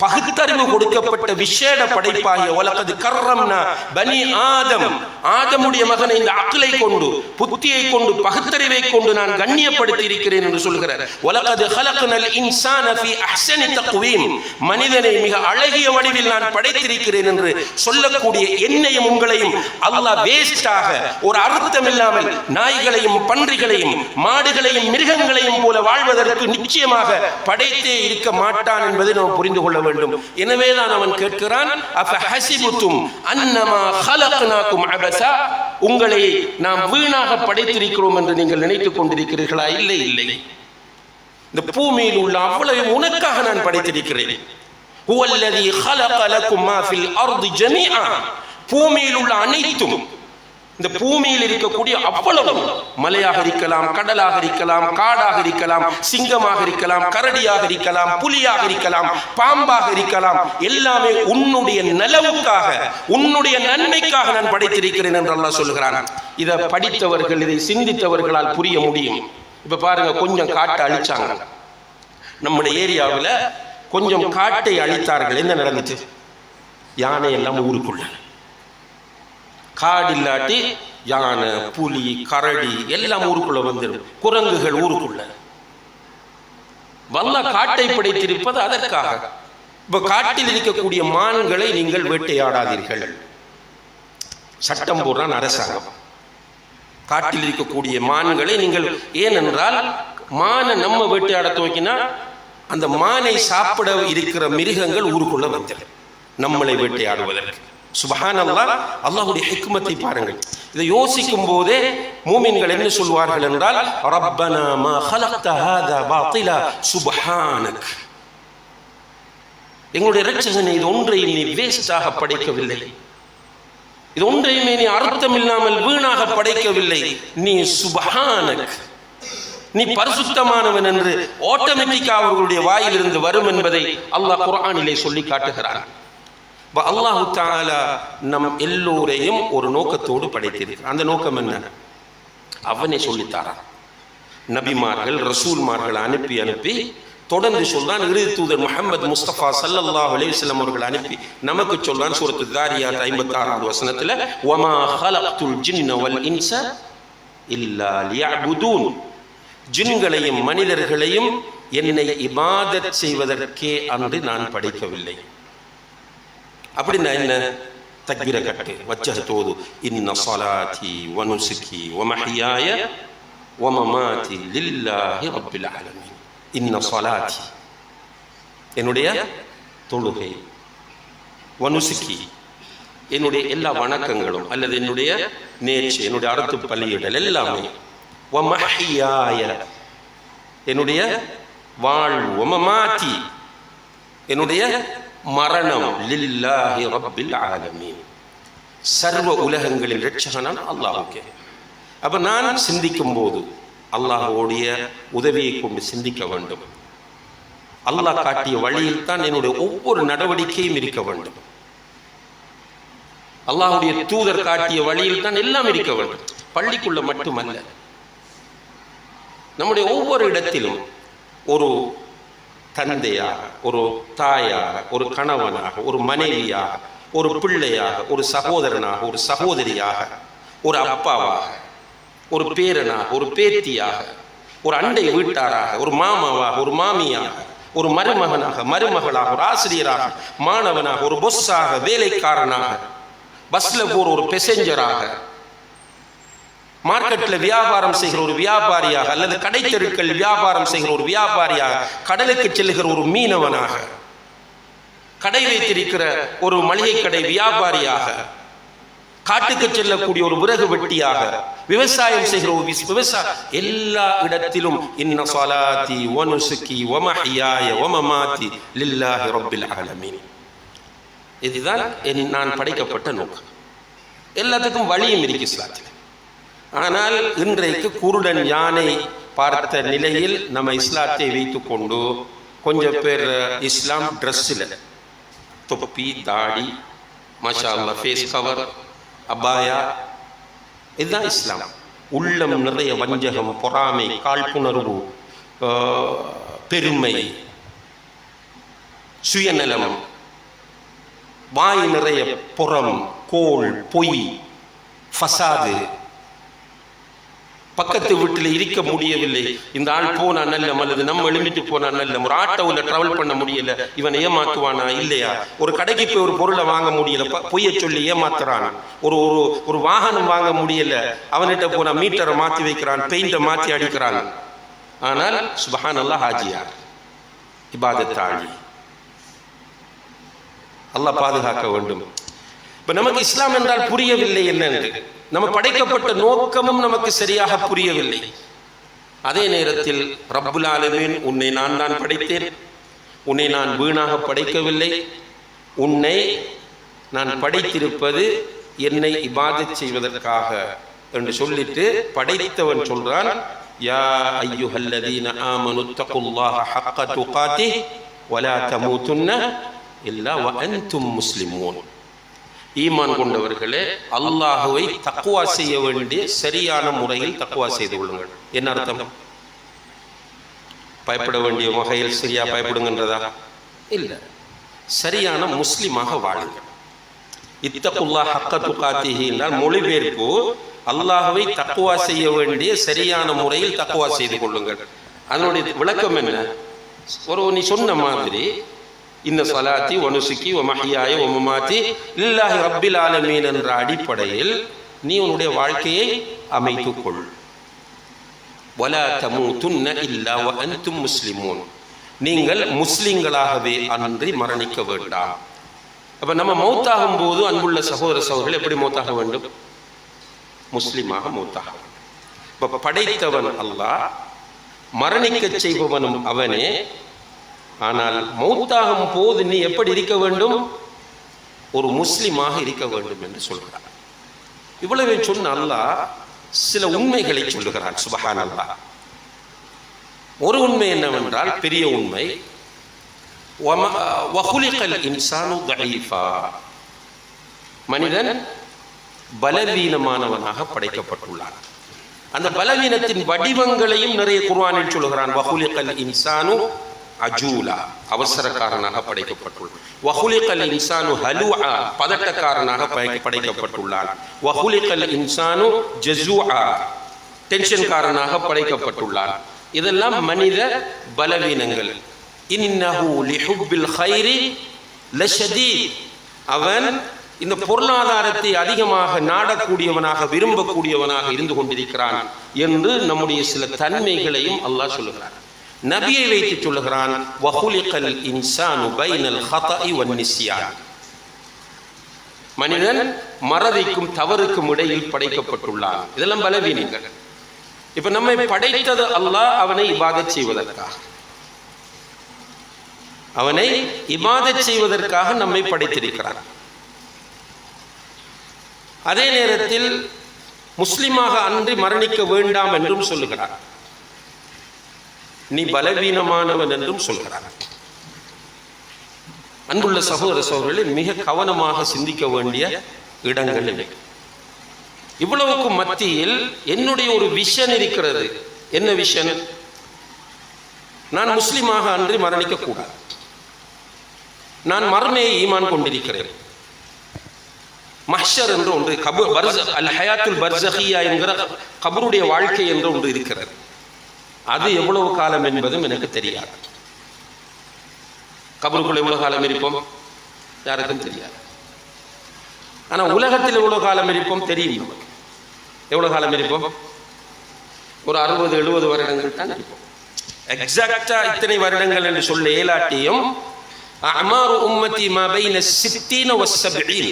பகுத்தறிவு கொடுக்கப்பட்ட விசேட படைப்பாகிய வலகத் கர்ரம்னா பனி ஆதம், ஆதமுடைய மகனை இந்த அக்லை கொண்டு, புத்தியை கொண்டு, பகுத்தறிவை கொண்டு நான் கண்ணியப்படுத்தி இருக்கிறேன் என்று சொல்கிறார். வலகத் ஹலக்னல் இன்சான ஃபீ அஹ்ஸனி தக்வீம், மனிதனை மிக அழகிய வடிவில் நான் படைத்திருக்கிறேன் என்று சொல்லக்கூடிய என்னையும் உங்களையும் அல்லாஹ் வேஸ்டாக ஒரு அர்த்தம் இல்லாமல் நாய்களையும் பன்றிகளையும் மாடுகளையும் மிருகங்களையும் போல வாழ்வதற்கு நிச்சயமாக படைத்தே இருக்க மாட்டான் என்பதை நாம் புரிந்து கொள்ள வேண்டும். எனவேதான் அவன் கேட்கிறான், அஃபஹஸிபுதும் அன்னமா ஹலக்னாகும் அபஸா, உங்களை நாம் வீணாக படைத்திருக்கிறோம் என்று நீங்கள் நினைத்துக் கொண்டிருக்கிறீர்களா? இல்லை இல்லை, இந்த பூமியில் உள்ள அவ்வளவு உனக்காக நான் படைத்திருக்கிறேன். ஹுவல்லதி ஹலக லகும் மா ஃபில் அர்தி ஜமீஆ, பூமியில் உள்ள அனைத்தும், இந்த பூமியில் இருக்கக்கூடிய அவ்வளவு, மலையாக இருக்கலாம், கடலாக இருக்கலாம், காடாக இருக்கலாம், சிங்கமாக இருக்கலாம், கரடியாக இருக்கலாம், புலியாக இருக்கலாம், பாம்பாக இருக்கலாம், எல்லாமே உன்னுடைய நலவுக்காக, உன்னுடைய நன்மைக்காக நான் படைத்திருக்கிறேன் என்று அல்லாஹ் சொல்கிறான். இதை படித்தவர்கள், இதை சிந்தித்தவர்களால் புரிய முடியும். இப்ப பாருங்க, கொஞ்சம் காட்டை அழிச்சாங்க நம்முடைய ஏரியாவில், கொஞ்சம் காட்டை அழித்தார்கள். என்ன நடந்துச்சு? யானை எல்லாம் ஊருக்குள்ள, காடு இல்லாட்டி யானை, புலி, கரடி எல்லாம் ஊருக்குள்ள வந்துடும். குரங்குகள் ஊருக்குள்ள வல்ல காட்டை படைத்திருப்பது அதற்காக. இப்ப காட்டில் இருக்கக்கூடிய மான்களை நீங்கள் வேட்டையாடாதீர்கள், சட்டம் போடுறான் அரசாங்கம். காட்டில் இருக்கக்கூடிய மான்களை நீங்கள், ஏனென்றால் மானை நம்ம வேட்டையாட துவக்கினா அந்த மானை சாப்பிட இருக்கிற மிருகங்கள் ஊருக்குள்ள வந்துடும் நம்மளை வேட்டையாடுவதற்கு. சுப்ஹானல்லாஹ், அல்லாஹ்வுடைய ஹிக்மத்தை பாருங்கள். இதை யோசிக்கும் போதே மூமின்கள் என்ன சொல்வார்கள் என்றால், ரப்பனா மா ஹலக்த ஹாதா பாத்திலா சுப்ஹானக், எங்களுடைய இரட்சகனே, இது ஒன்றையும் நீ வேஸ்டாக படைக்கவில்லை, இது ஒன்றையுமே நீ அர்த்தம் இல்லாமல் வீணாக படைக்கவில்லை, நீ சுப்ஹானக், நீ பரிசுத்தமானவன் என்று ஆட்டோமேட்டிக்காக அவர்களுடைய வாயிலிருந்து வரும் என்பதை அல்லாஹ் குர்ஆனிலே சொல்லி காட்டுகிறான். அல்லாஹு தஆலா நம் எல்லோரையும் ஒரு நோக்கத்தோடு படைத்திருக்கிறார். அந்த நோக்கம் என்ன? அவனே சொல்லித்தாரான். நபிமார்கள், ரசூல்மார்கள் அனுப்பி அனுப்பி தொடர்ந்து சொல்றான். இறுதி தூதர் முஹம்மது முஸ்தபா ஸல்லல்லாஹு அலைஹி வஸல்லம் அவர்கள் அனுப்பி நமக்கு சொல்றான். சூரத்து தாரியாத் 56வது வசனத்துல, வமா ஹலக்துல் ஜின்ன வல் இன்ஸ இல்லா லியஅபுதூன், ஜின்களையும் மனிதர்களையும் என்னை இபாதத் செய்வதற்கே அன்று நான் படைக்கவில்லை. அப்படின்னா என்ன? தக்பீர கட்டு, வஜ்ஜஹ்து இன்ன ஸலாத்தி வ நுஸுகி வ மஹ்யாய வ மமாத்தி லில்லாஹி ரப்பில் ஆலமீன். இன்ன ஸலாத்தி, என்னுடைய தொழுகை, வ நுஸுகி, என்னுடைய எல்லா வணக்கங்களும் அல்லது என்னுடைய நேர்ச்சி, என்னுடைய அறுத்து பலியிடல் எல்லாமே, வ மஹ்யாய, என்னுடைய வாழ்வு, வ மமாத்தி, என்னுடைய மரணம், லில்லாஹி ரப்பில் ஆலமீன், சர்வ உலகங்களின் இரட்சகனான அல்லாஹ்வுக்கே. அப்ப நான் சிந்திக்கும் போது அல்லாஹ்வுடைய உதவியை கொண்டு சிந்திக்க வேண்டும். அல்லாஹ் காட்டிய வழியில் தான் என்னுடைய ஒவ்வொரு நடவடிக்கையும் இருக்க வேண்டும். அல்லாஹ்வுடைய தூதர் காட்டிய வழியில் தான் எல்லாம் இருக்க வேண்டும். பள்ளிக்குள்ள மட்டுமல்ல, நம்முடைய ஒவ்வொரு இடத்திலும் ஒரு தந்தையாக, ஒரு தாயாக, ஒரு கணவனாக, ஒரு மனைவியாக, ஒரு பிள்ளையாக, ஒரு சகோதரனாக, ஒரு சகோதரியாக, ஒரு அப்பாவாக, ஒரு பேரனாக, ஒரு பேத்தியாக, ஒரு அண்டை வீட்டாராக, ஒரு மாமாவாக, ஒரு மாமியாக, ஒரு மருமகனாக, மருமகளாக, ஒரு ஆசிரியராக, மாணவனாக, ஒரு பொஸ்ஸாக, வேலைக்காரனாக, பஸ்ல போற ஒரு பெசஞ்சராக, மார்க்கெட்டில் வியாபாரம் செய்கிற ஒரு வியாபாரியாக, அல்லது கடை தெருக்கள் வியாபாரம் செய்கிற ஒரு வியாபாரியாக, கடலுக்கு செல்லுகிற ஒரு மீனவனாக, கடை வைத்திருக்கிற ஒரு மளிகை கடை வியாபாரியாக, காட்டுக்கு செல்லக்கூடிய ஒரு விறகு வெட்டியாக, விவசாயம் செய்கிற ஒரு விவசாய, எல்லா இடத்திலும் இன்ன ஸலாத்தி வ நுஸுகி வ மஹ்யாய வ மமாத்தி லில்லாஹி ரப்பில் ஆலமீன். இதுதான் நான் படைக்கப்பட்ட நோக்கம். எல்லாத்துக்கும் வழியும் இருக்கு இஸ்லாத்தில். ஆனால் இன்றைக்கு குருடன் யானை பார்த்த நிலையில் நம்ம இஸ்லாத்தை வைத்துக் கொண்டு கொஞ்சம் பேர் இஸ்லாம் ட்ரெஸ்ஸில் தொப்பி, தாடி, மாஷா அல்லாஹ், ஃபேஸ் கவர், அபாயா, இதுதான் இஸ்லாம். உள்ளம் நிறைய வஞ்சகம், பொறாமை, காழ்ப்புணர்வு, பெருமை, சுயநலம், வாய் நிறைய புறம், கோள், பொய், ஃபசாது, பக்கத்து வீட்டில் இருக்க முடியவில்லை, இந்த ஆள் போனா நல்லம் அல்லது நம்ம எழுமிட்டு போனா நல்லம், ஒரு ஆட்டோவில் டிராவல் பண்ண முடியல, இவன் ஏமாத்துவானா இல்லையா, ஒரு கடைக்கு போய் ஒரு பொருளை வாங்க முடியல, பொய்ய சொல்லி ஏமாத்துறான், ஒரு ஒரு வாகனம் வாங்க முடியல, அவன்கிட்ட போனா மீட்டரை மாத்தி வைக்கிறான், பெயிண்டை மாத்தி அடிக்கிறான். ஆனால் சுப்ஹானல்லாஹ் ஹாஜியார், இபாதத்தாளி. அல்லாஹ் பாதுகாக்க வேண்டும். இப்ப நமக்கு இஸ்லாம் என்றால் புரியவில்லை என்னென்று, நம்ம படைக்கப்பட்ட நோக்கமும் நமக்கு சரியாக புரியவில்லை. அதே நேரத்தில் ரப்புல் ஆலமீன், உன்னை நான் தான் படைத்தேன், உன்னை நான் வீணாக படைக்கவில்லை, உன்னை நான் படைத்திருப்பது என்னை இபாதத் செய்வதற்காக என்று சொல்லிட்டு படைத்தவன் சொல்றான், யா அய்யுஹல்லதீன ஆமனு தகுல்லாஹ ஹக்க துகாதிஹ் வலா தமூதுன்ன இல்லா வ அன்தும் முஸ்லிமூன். ஈமான் கொண்டவர்களே, அல்லாஹுவை தக்வா செய்ய வேண்டிய சரியான முறையில் தக்வா செய்து கொள்ளுங்கள். என்ன அர்த்தம்? பயப்பட வேண்டிய வகையில் சரியா பயப்படுங்கன்றதா இல்ல, சரியான முஸ்லிமாக வாழுங்கள். இத்தகுல்லாஹ் ஹக்க துகாதிஹி என்றால் மொழிபெயர்ப்பு அல்லாஹுவை தக்வா செய்ய வேண்டிய சரியான முறையில் தக்வா செய்து கொள்ளுங்கள். அதனுடைய விளக்கம் என்ன? நீ சொன்ன மாதிரி இன்ன ஸலாத்தி வ நுஸுகி வ மஹ்யாய வ மமாத்தி லில்லாஹி ரப்பில் ஆலமீன் என்ற அடிப்படையில் நீ உன்னுடைய வாழ்க்கையை அமைத்துக் கொள். வலா தமூதுன்ன இல்லா வ அன்தும் முஸ்லிமூன், நீங்கள் முஸ்லிம்களாகவே அன்றி மரணிக்க வேண்டாம். அப்ப நம்ம மௌத்தாகும் போது அன்புள்ள சகோதர சகோதரர்கள் எப்படி மௌத்தாக வேண்டும்? முஸ்லிமாக மௌத்தாக வேண்டும். இப்ப படைத்தவன் அல்லாஹ், மரணிக்க செய்பவனும் அவனே. ஆனால் மௌத்தாகும் போது நீ எப்படி இருக்க வேண்டும்? ஒரு முஸ்லிமாக இருக்க வேண்டும் என்று சொல்கிறார். இவ்வளவு சொன்ன அல்லாஹ் சில உண்மைகளை சொல்லுகிறான். சுப்ஹானல்லாஹ். ஒரு உண்மை என்னவென்றால், பெரிய உண்மை, வஹுலிகல் இன்சானு தஈஃபா, மனிதன் பலவீனமானவனாக படைக்கப்பட்டுள்ளான். அந்த பலவீனத்தின் வடிவங்களையும் நிறைய குர்ஆனில் சொல்லுகிறான். வஹுலிகல் இன்சானு அஜூலா, அவசரக்காரனாக படைக்கப்பட்டுள்ளான். வஹுலிகல் இன்சானு ஹலுஆ, பதட்டக்காரனாக படைக்கப்பட்டுள்ளான். வஹுலிகல் இன்சானு ஜஸூஆ, டென்ஷன்காரனாக படைக்கப்பட்டுள்ளான். இதெல்லாம் மனித பலவீனங்கள். இன்னஹு லிஹுப்பில் கைரி லஷதீத், அவன் இந்த பொருளாதாரத்தை அதிகமாக நாடக்கூடியவனாக விரும்பக்கூடியவனாக இருந்து கொண்டிருக்கிறான் என்று நம்முடைய சில தன்மைகளையும் அல்லாஹ் சொல்லுகிறான். நபியை வைத்து சொல்லுகிறான், வஹுலிகல் இன்சானு பைனல் ஹதஇ வன் நிஸ்யான், மனிதன் மறதிக்கும் தவறுக்கும் இடையில் படைக்கப்பட்டுள்ளான். இதெல்லாம் பலவீனங்கள். இப்ப நம்மை படைத்தது அல்லாஹ் அவனை இபாதத் செய்வதற்காக, அவனை இபாதத் செய்வதற்காக நம்மை படைத்திருக்கிறான். அதே நேரத்தில் முஸ்லிமாக அன்றி மரணிக்க வேண்டாம் என்றும் சொல்லுகிறார். நீ பலவீனமானவன் என்றும் சொல்கிறார். அன்புள்ள சகோதர சகோதரர்களே, மிக கவனமாக சிந்திக்க வேண்டிய இடங்கள் இவை. இவ்வளவுக்கு மத்தியில் என்னுடைய ஒரு விஷன் இருக்கிறது. என்ன விஷன்? நான் முஸ்லிமாக அன்றி மரணிக்க கூடாது. நான் மர்மையை ஈமான் கொண்டிருக்கிறேன். மஹ்ஷர் என்று ஒன்று, அல் ஹயாத்துல் பர்ஸகியா என்கிற கபருடைய வாழ்க்கை என்று ஒன்று இருக்கிறது. அது எவ்வளவு காலம் என்பதும் எனக்கு தெரியாது. கபருக்குள் எவ்வளவு காலம் இருப்போம் யாருக்கும் தெரியாது. ஆனா உலகத்தில் எவ்வளவு காலம் இருப்போம் தெரியும் நமக்கு. எவ்வளவு காலம் இருப்போம்? ஒரு 60-70 வருடங்கள் தான் இருப்போம். எக்ஸாக்டா இத்தனை வருடங்கள் என்று சொல்ல இயலாட்டியும், அமாரு உம்மத்தி மா பைன 60 வ 70,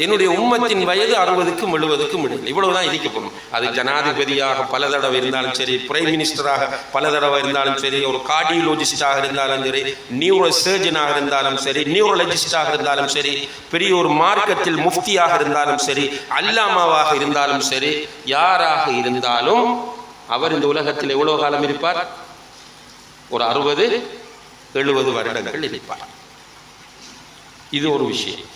என்னுடைய உம்மத்தின் வயது 60க்கும் 70க்கும் இடையில் இவ்வளவுதான் இருக்க போகணும். அது ஜனாதிபதியாக பல தடவை இருந்தாலும் சரி, பிரைம் மினிஸ்டராக பல தடவை இருந்தாலும் சரி, ஒரு கார்டியோலஜிஸ்டாக இருந்தாலும் சரி, நியூரோ சர்ஜனாக இருந்தாலும் சரி, நியூரோலஜிஸ்டாக இருந்தாலும் சரி, பெரிய ஒரு மார்க்கத்தில் முஃப்தியாக இருந்தாலும் சரி, அல்லாமாவாக இருந்தாலும் சரி, யாராக இருந்தாலும் அவர் இந்த உலகத்தில் எவ்வளவு காலம் இருப்பார்? ஒரு 60-70 வருடங்கள் இருப்பார். இது ஒரு விஷயம்.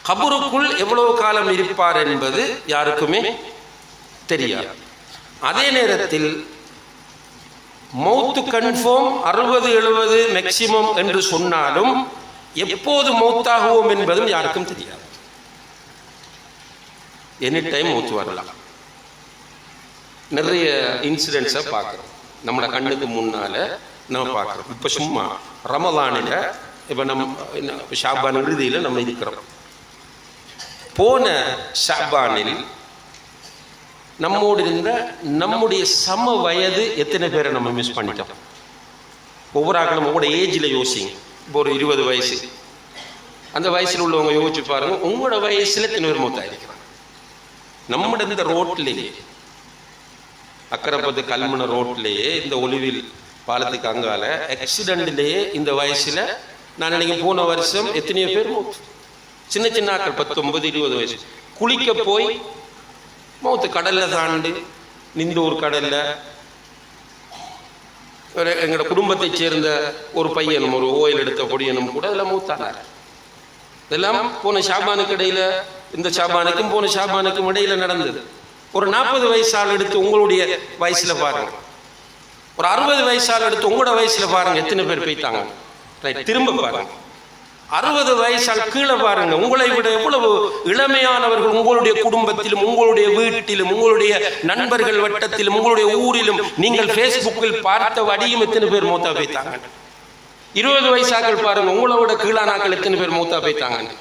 கபருக்குள் எவ்வளவு காலம் இருப்பார் என்பது யாருக்குமே தெரியாது. அதே நேரத்தில் மௌத்து கன்ஃபார்ம் 60-70 மேக்சிமம் என்று சொன்னாலும் எப்போது மௌத்தாகுவோம் என்பதும் யாருக்கும் தெரியாது. எனி டைம் மௌத்து வரலாம். நிறைய இன்சிடென்ட்ஸை பார்க்குறோம், நம்மளோட கண்ணுக்கு முன்னால் நம்ம பார்க்குறோம். இப்போ சும்மா ரமலானில் இப்போ ஷாபான் இறுதியில் நம்ம இருக்கிறோம். போன ஷாபானில் நம்மோடு இருந்த நம்முடைய சம வயது எத்தனை பேரை நம்ம மிஸ் பண்ணிட்டோம்? ஒவ்வொரு ஆக்களும் உங்களோட ஏஜில் யோசிங்க. இப்போ ஒரு 20 வயசு, அந்த வயசில் உள்ளவங்க யோசிச்சு பாருங்க, உங்களோட வயசில் எத்தனை பேர் மூத்தாயிருக்கிறாங்க? நம்மட இந்த ரோட்லேயே, அக்கரைப்பத்து கல்முனை ரோட்லேயே, இந்த ஒலிவில் பாலத்துக்கு அங்கால ஆக்சிடென்ட்லேயே இந்த வயசில் நான் நினைக்கிறேன் போன வருஷம் எத்தனையோ பேர் மூத்து. சின்ன சின்ன ஆக்கள் 19-20 வயசு குளிக்க போய் மௌத்து. கடலில் தாண்டு நின்ற ஒரு கடலில் எங்களோட குடும்பத்தை சேர்ந்த ஒரு பையனும் ஒரு ஓயில் எடுத்த பொடியனும் கூட அதில் மூத்தானார். இதெல்லாம் போன ஷாபானுக்கு இடையில, இந்த ஷாபானுக்கும் போன ஷாபானுக்கும் இடையில நடந்தது. ஒரு 40 வயசால் எடுத்து உங்களுடைய வயசுல பாருங்க, ஒரு 60 வயசால் எடுத்து உங்களோட வயசுல பாருங்க எத்தனை பேர் போய்த்தாங்க. ரைட், திரும்ப பாருங்க 60 வயசால் கீழே பாருங்க, உங்களை விட எவ்வளவு இளமையானவர்கள் உங்களுடைய குடும்பத்திலும், உங்களுடைய வீட்டிலும், உங்களுடைய நண்பர்கள் வட்டத்திலும், உங்களுடைய ஊரிலும் நீங்கள் ஃபேஸ்புக்கில் பார்த்த வடியும் எத்தனை பேர் மூத்தா போய்த்தாங்க. 20 வயசாக்கள் பாருங்க, உங்களை விட கீழானாக்கள் எத்தனை பேர் மூத்தா போய்த்தாங்க.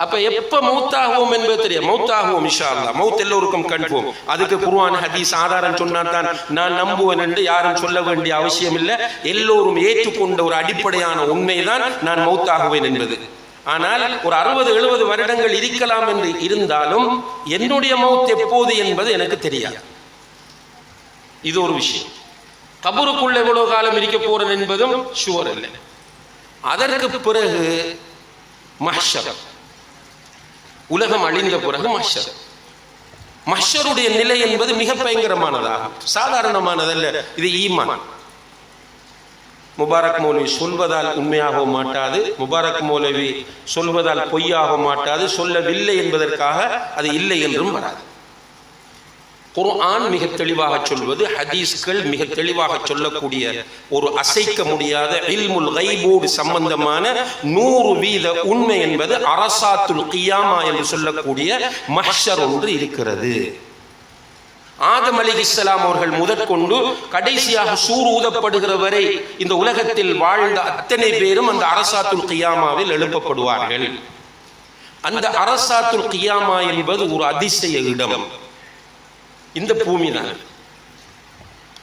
அப்ப எப்ப மௌத்தாகுவோம் என்பது தெரியும். மௌத்தாகுவோம் இன்ஷா அல்லாஹ். மௌத் எல்லோருக்கும் கன்ஃபார்ம். அதுக்கு குர்ஆன் ஹதீஸ் ஆதாரம் சொன்னாதான் நான் நம்புவேன் என்று யாரும் சொல்ல வேண்டிய அவசியம் இல்லை. எல்லோரும் ஏற்றுக்கொண்ட ஒரு அடிப்படையான உண்மைதான் நான் மௌத்தாகுவேன் என்பது. ஆனால் ஒரு 60-70 வருடங்கள் இருக்கலாம் என்று இருந்தாலும் என்னுடைய மௌத் எப்போது என்பது எனக்கு தெரியாது. இது ஒரு விஷயம். கபருக்குள்ள எவ்வளவு காலம் இருக்க போறேன் என்பதும் ஷுவர் இல்லை. அதற்கு பிறகு மஹ்ஷர், உலகம் அழிந்த பிறகு மஹ்ஷர். மஹ்ஷருடைய நிலை என்பது மிக பயங்கரமானதாகும், சாதாரணமானதல்ல. இது ஈமான். முபாரக் மௌலவி சொல்வதால் உண்மையாக மாட்டாது, முபாரக் மௌலவி சொல்வதால் பொய்யாக மாட்டாது, சொல்லவில்லை என்பதற்காக அது இல்லை என்றும் வராது. குர்ஆன் மிக தெளிவாக சொல்வது, ஹதீஸ்கள் மிக தெளிவாக சொல்லக்கூடிய ஒரு அசைக்க முடியாத இல்முல் கைபோடு சம்பந்தமான 100% உண்மை என்பது அரசாத்துல் கியாமா என்று சொல்லக்கூடிய மஹ்ஷர் ஒன்று இருக்கிறது. ஆதம் அலைஹிஸ்ஸலாம் அவர்கள் முதற்கொண்டு கடைசியாக சூர் ஊதப்படுகிற வரை இந்த உலகத்தில் வாழ்ந்த அத்தனை பேரும் அந்த அரசாத்துல் கியாமாவில் எழுப்பப்படுவார்கள். அந்த அரசாத்துல் கியாமா என்பது ஒரு அதிசய இடம், இந்த பூமி தான்.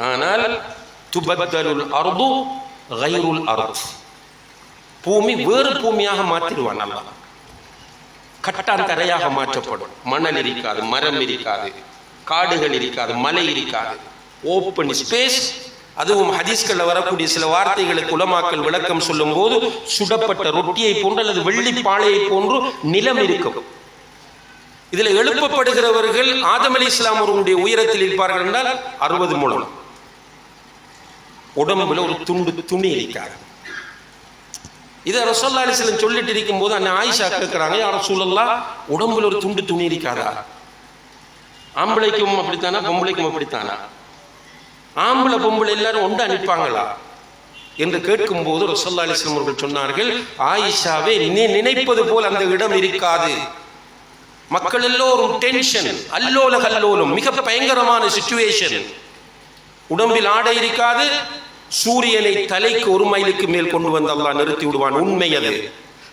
ஆனால் துபத்தலுல் அர்து கைருல் அர்த், பூமி வேறு பூமியாக மாற்றிடுவான் அல்லாஹ். கட்டான் தரையாக மாற்றப்படும். மணல் இருக்காது, மரம் இருக்காது, காடுகள் இருக்காது, மலை இருக்காது, ஓப்பன் ஸ்பேஸ். அதுவும் ஹதீஸ்களில் வரக்கூடிய சில வார்த்தைகளுக்கு உலமாக்கள் விளக்கம் சொல்லும் போது சுடப்பட்ட ரொட்டியை போன்று அல்லது வெள்ளிப்பாளையை போன்று நிலம் இருக்கும். இதுல எழுப்பப்படுகிறவர்கள் ஆதம் அலைஹிஸ்ஸலாம் அவர்களுடைய உயரத்தில் இருப்பார்கள் என்றால் 60 முழம். உடம்புல ஒரு துண்டு துணி இருக்காது. இதை ரசூலுல்லாஹி அலைஹி வஸல்லம் சொல்லிட்டு இருக்கும் போது அன்னை ஆயிஷா கேட்கிறாங்க, யா ரசூலல்லாஹ், உடம்புல ஒரு துண்டு துணி இருக்காதா? ஆம்பளைக்கும் அப்படித்தானா, பொம்பளைக்கும் அப்படித்தானா? ஆம்பளை பொம்பளை எல்லாரும் ஒன்று அனுப்பாங்களா என்று கேட்கும் போது ரசூலுல்லாஹி அலைஹி வஸல்லம் அவர்கள் சொன்னார்கள், ஆயிஷாவே, நீ நினைப்பது போல் அந்த இடம் இருக்காது. மக்கள் எல்லோரும் டென்ஷன், அல்லோல கல்லோலம், மிக பயங்கரமான சிச்சுவேஷன். உடம்பில் ஆடை இருக்காது. சூரியனை தலைக்கு 1 மைலுக்கு மேல் கொண்டு வந்து அல்லாஹ் நிறுத்தி விடுவான். உண்மை அது.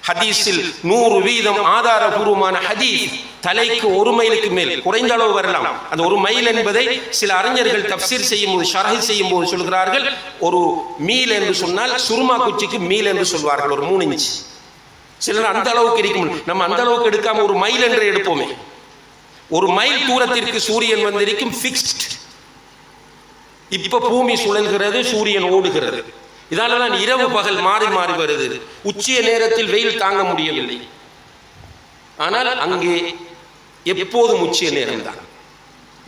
ஹதீஸில் 100% ஆதாரபூர்வமான ஹதீஸ். தலைக்கு 1 மைலுக்கு மேல், குறைந்த அளவு வரலாம். அந்த 1 மைல் என்பதை சில அறிஞர்கள் தப்சீர் செய்யும் போது, ஷரஹ் செய்யும் போது சொல்கிறார்கள், ஒரு மீல் என்று சொன்னால் சுருமா குச்சிக்கு மீல் என்று சொல்வார்கள், ஒரு 3 இன்ச். சிலர் அந்த அளவுக்கு இருக்கும். நம்ம அந்த அளவுக்கு எடுக்காம 1 மைல் என்று எடுப்போமே. 1 மைல் தூரத்திற்கு சூரியன் வந்திருக்கும் ஃபிக்ஸ்ட். இப்ப பூமி சுழல்கிறது, சூரியன் ஓடுகிறது. இதனாலதான் இரவு பகல் மாறி மாறி வருது. உச்சிய நேரத்தில் வெயில் தாங்க முடியவில்லை. ஆனால் அங்கே எப்போதும் உச்சிய நேரம் தான்.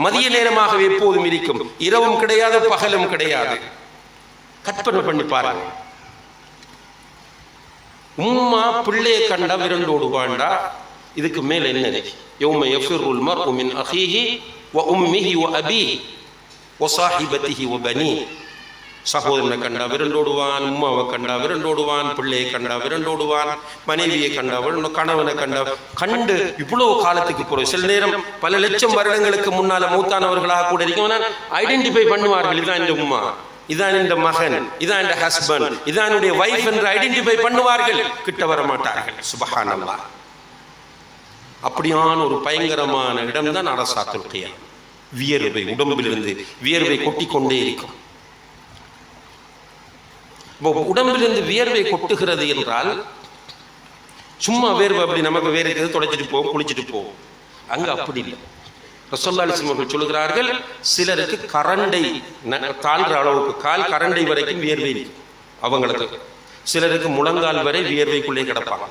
மதிய நேரமாக எப்போதும் இருக்கும். இரவும் கிடையாது, பகலும் கிடையாது. கற்பனை பண்ணி பாருங்க. உம்மா பிள்ளையை கண்டா விரண்டோடு வாழ்ந்தா இதுக்கு மேல் என்ன? யௌம யஃபிருல் மர்உ மின் அஹீஹி வ உம்மிஹி வ அபீஹி வ ஸாஹிபத்திஹி வ பனீஹி. சகோதரனை கண்டா விரண்டோடுவான், உம்மாவை கண்டா விரண்டோடுவான், பிள்ளையை கண்டா விரண்டோடுவான், மனைவியை கண்டா கணவனை கண்டு இவ்வளவு காலத்துக்கு போறோம். சில நேரம் பல லட்சம் வருடங்களுக்கு முன்னால மூத்தானவர்களாக கூட இருக்கும், ஐடென்டிஃபை பண்ணுவார்கள். இதான் இந்த உம்மா, இதான் இந்த மகன், இதான் இந்த ஹஸ்பண்ட், இதான் என்னுடைய வைஃப் என்று ஐடென்டிஃபை பண்ணுவார்கள். கிட்ட வர மாட்டார்கள். சுப்ஹானல்லாஹ். அப்படியான ஒரு பயங்கரமான இடம் தான் அரசாத்துல் கியாம். வியர்வை, உடம்பிலிருந்து வியர்வை கொட்டிக்கொண்டே இருக்கும். உடம்பிலிருந்து வியர்வை கொட்டுகிறது என்றால் சும்மா வேர்வை அப்படி நமக்கு வேறு தொடச்சிட்டு போவோம், குளிச்சுட்டு போவோம். அங்க அப்படி இல்லை. ரசூலுல்லாஹி அலைஹி வஸல்லம் சொல்கிறார்கள், சிலருக்கு கரண்டை தாழ்ற அளவுக்கு கால் கரண்டை வரைக்கும் வியர்வை அவங்களுக்கு, சிலருக்கு முழங்கால் வரை வியர்வைக்குள்ளே கிடப்பாங்க,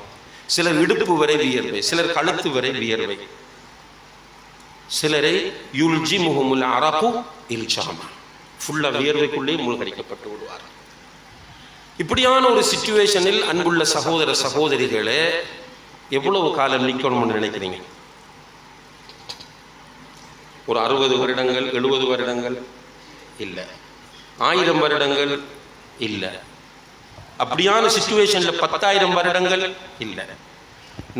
சிலர் இடுப்பு வரை வியர்வை, சிலர் கழுத்து வரை வியர்வை, சிலரை யுல்ஜிமுஹுமுல் அரகு இல்ஜாமா, ஃபுல்லா வியர்வைக்குள்ளே மூழ்கடிக்கப்பட்டு விடுவார். இப்படியான ஒரு சிச்சுவேஷனில் அன்புள்ள சகோதர சகோதரிகளே, எவ்வளவு காலம் நிற்கணும்னு நினைக்கிறீங்க? ஒரு 60 வருடங்கள், 70 வருடங்கள் இல்லை, 1000 வருடங்கள் இல்லை. அப்படியான சிச்சுவேஷன்ல 10,000 வருடங்கள் இல்லை.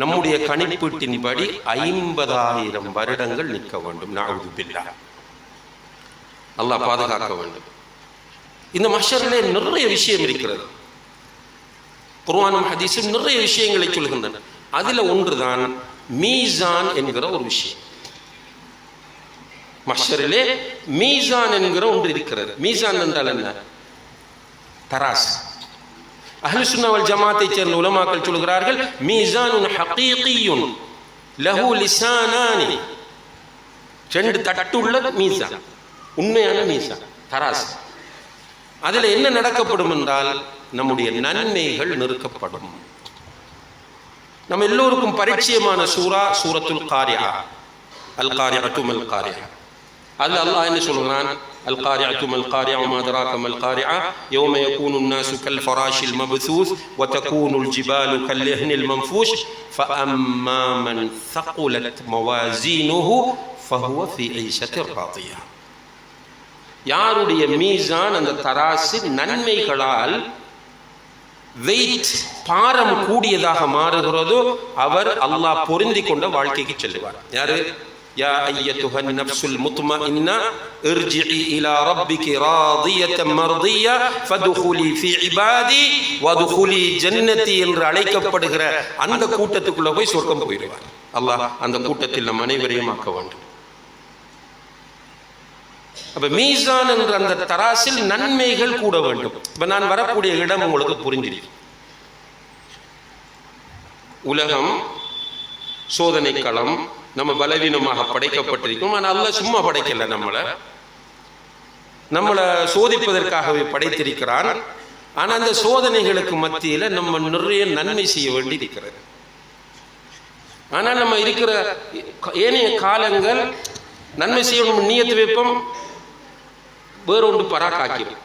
நம்முடைய கணிப்பீட்டின்படி 50,000 வருடங்கள் நிற்க வேண்டும். நஅூது பில்லாஹ், அல்லாஹ் பாதுகாக்க வேண்டும். இந்த மஹ்ஷரிலே நிறைய விஷயம் இருக்கிறது. குர்ஆனும் ஹதீஸும் நிறைய விஷயங்களை சொல்கின்றன. அதுல ஒன்றுதான் மீசான் என்கிற ஒரு விஷயம். மஹ்ஷரிலே மீசான் என்கிற ஒன்று இருக்கிறது. மீசான் என்றால் என்ன? தராஸ். அஹ்லு சுன்னா வல் ஜமாத்தை சேர்ந்த உலமாக்கள் சொல்கிறார்கள், மீசானுன் ஹகீகியுன் லஹு லிசானானி, ரெண்டு தட்டுள்ள மீசான், உண்மையான மீசான் தராஸ். அதில் என்ன நடக்கப்படும் என்றால் நம்முடைய நன்மைகள் நிறுக்கப்படும். நம்ம எல்லோருக்கும் பரிச்சயமான சூரா சூரத்துல் காரியா, அல் காரிஅத்து மல் காரியா. அதுல அல்லாஹ் என்ன சொல்றான்? அல் காரிஅத்து மல் காரியா வமா அதராக மல் காரியா யௌம யகூனு الناس كالفراش المبثوث وتكون الجبال كالعهن المنفوش فأما من ثقلت موازينه فهو في عيشة راضية. யாருடைய மீசான் அந்த தராசு நன்மைகளால் வெயிட் பாரம் கூடியதாக மாறுகிறதோ அவர் அல்லாஹ் பொருந்தி கொண்ட வாழ்க்கைக்கு செல்லுவார். யாரு? யா அய்யத்துஹன் நஃப்ஸுல் முத்மஇன்னா இர்ஜிஇ இலா ரப்பிகி ராதியத்தன் மர்தியா ஃபதுகுலி ஃபீ இபாதி வதுகுலி ஜன்னதி என்று அழைக்கப்படுகிற அந்த கூட்டத்துக்குள்ள போய் சொர்க்கம் போயிடுவார். அல்லாஹ் அந்த கூட்டத்தில் நம் அனைவரையும் ஆக்க வேண்டும். அப்ப மீசான் என்ற அந்த தராசில் நன்மைகள் கூட வேண்டும். இப்ப நான் வரக்கூடிய இடம் உங்களுக்கு புரிஞ்சிருக்கு. உலகம் சோதனை களம், நம்ம பலவீனமாக படைக்கப்பட்டிருக்கும். ஆனால் அல்லாஹ் சும்மா படைக்கல, நம்மளை சோதிப்பதற்காகவே படைத்திருக்கிறான். ஆனா அந்த சோதனைகளுக்கு மத்தியில நம்ம நிறைய நன்மை செய்ய வேண்டி இருக்கிறது. ஆனா நம்ம இருக்கிற ஏனைய காலங்கள் நன்மை செய்யணும் நியத்து வைப்போம், வேறொன்று பராக்காக்கிடும்,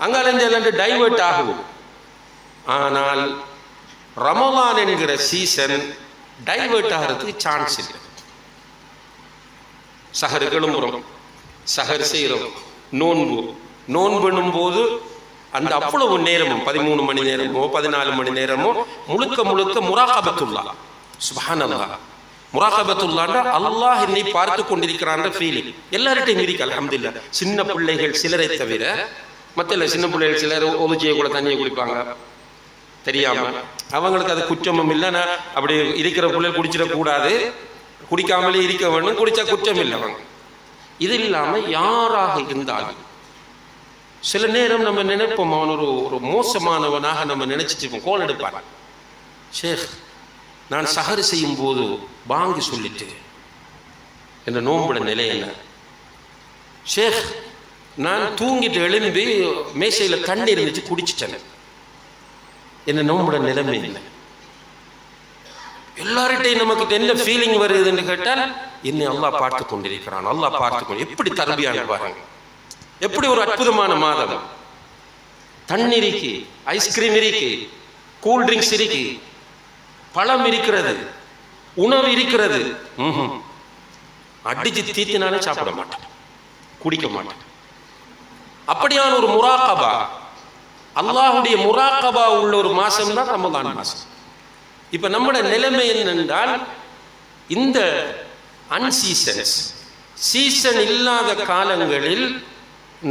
அங்காலஞ்சு டைவர்ட் ஆகும். ஆனால் ரமலான் என்கிற சீசன் டைவர்ட் ஆகிறதுக்கு சான்ஸ் இல்லை. சஹர் கிளம்புறோம், சஹர் செய்கிறோம், நோன்புனும் போது அந்த அவ்வளவு நேரமும் 13 மணி நேரமோ 14 மணி நேரமோ முழுக்க முழுக்க முராகபத்துல்லா. சுப்ஹானல்லாஹ். முராகபத்துல்லாண்டா அல்லாஹ் என்னை பார்த்து கொண்டிருக்கிறான்ற ஃபீலிங் எல்லார்ட்டையும் இருக்கு. அல்ஹம்துலில்லாஹ். சின்ன பிள்ளைகள் சிலரை தவிர மற்ற சின்ன பிள்ளைகள் சிலர் ஒதுச்சியை கூட தண்ணியை குடிப்பாங்க தெரியாம, அவங்களுக்கு அது குற்றமும் இல்லை. நான் அப்படி இருக்கிற பிள்ளைகள் குடிச்சிடக்கூடாது, குடிக்காமலே இருக்க வேண்டும், குடிச்சா குற்றம் இல்லை அவங்க. இது இல்லாம யாராக இருந்தாலும் சில நேரம் நம்ம நினைப்போம் அவன் ஒரு மோசமானவனாக நம்ம நினைச்சிட்டு கோல் எடுப்பாங்க. ஷேக், நான் சஹர் செய்யும் போது பாங்கு சொல்லிட்டு என்ற நோன்புட நிலை என்ன? ஷேக், நான் தூங்கிட்டு எழும்பி மேசையில தண்ணி இருந்துச்சு குடிச்சிட்டேன், என்ன நோன்புட நிலைமை என்ன? எல்லார்ட்டையும் நமக்கு என்ன ஃபீலிங் வருதுன்னு கேட்டால், என்னை அல்லாஹ் பார்த்து கொண்டிருக்கிறான், அல்லாஹ் பார்த்து கொண்டு. எப்படி தர்பியான பாருங்க, எப்படி ஒரு அற்புதமான மாதம். தண்ணீர் இருக்கு, ஐஸ்கிரீம் இருக்கு, கூல் ட்ரிங்க்ஸ் இருக்கு, பழம் இருக்கிறது, உணவு இருக்கிறது. அடிச்சு தீத்தினாலே சாப்பிட மாட்டேன், குடிக்க மாட்டேன். அப்படியான ஒரு முராகபா, அல்லாஹுடைய முராகபா உள்ள ஒரு மாசம் தான் ரமலான் மாசம். இப்ப நம்மட நிலைமை என்னென்றால், இந்த அன்சீசன்ஸ், சீசன் இல்லாத காலங்களில்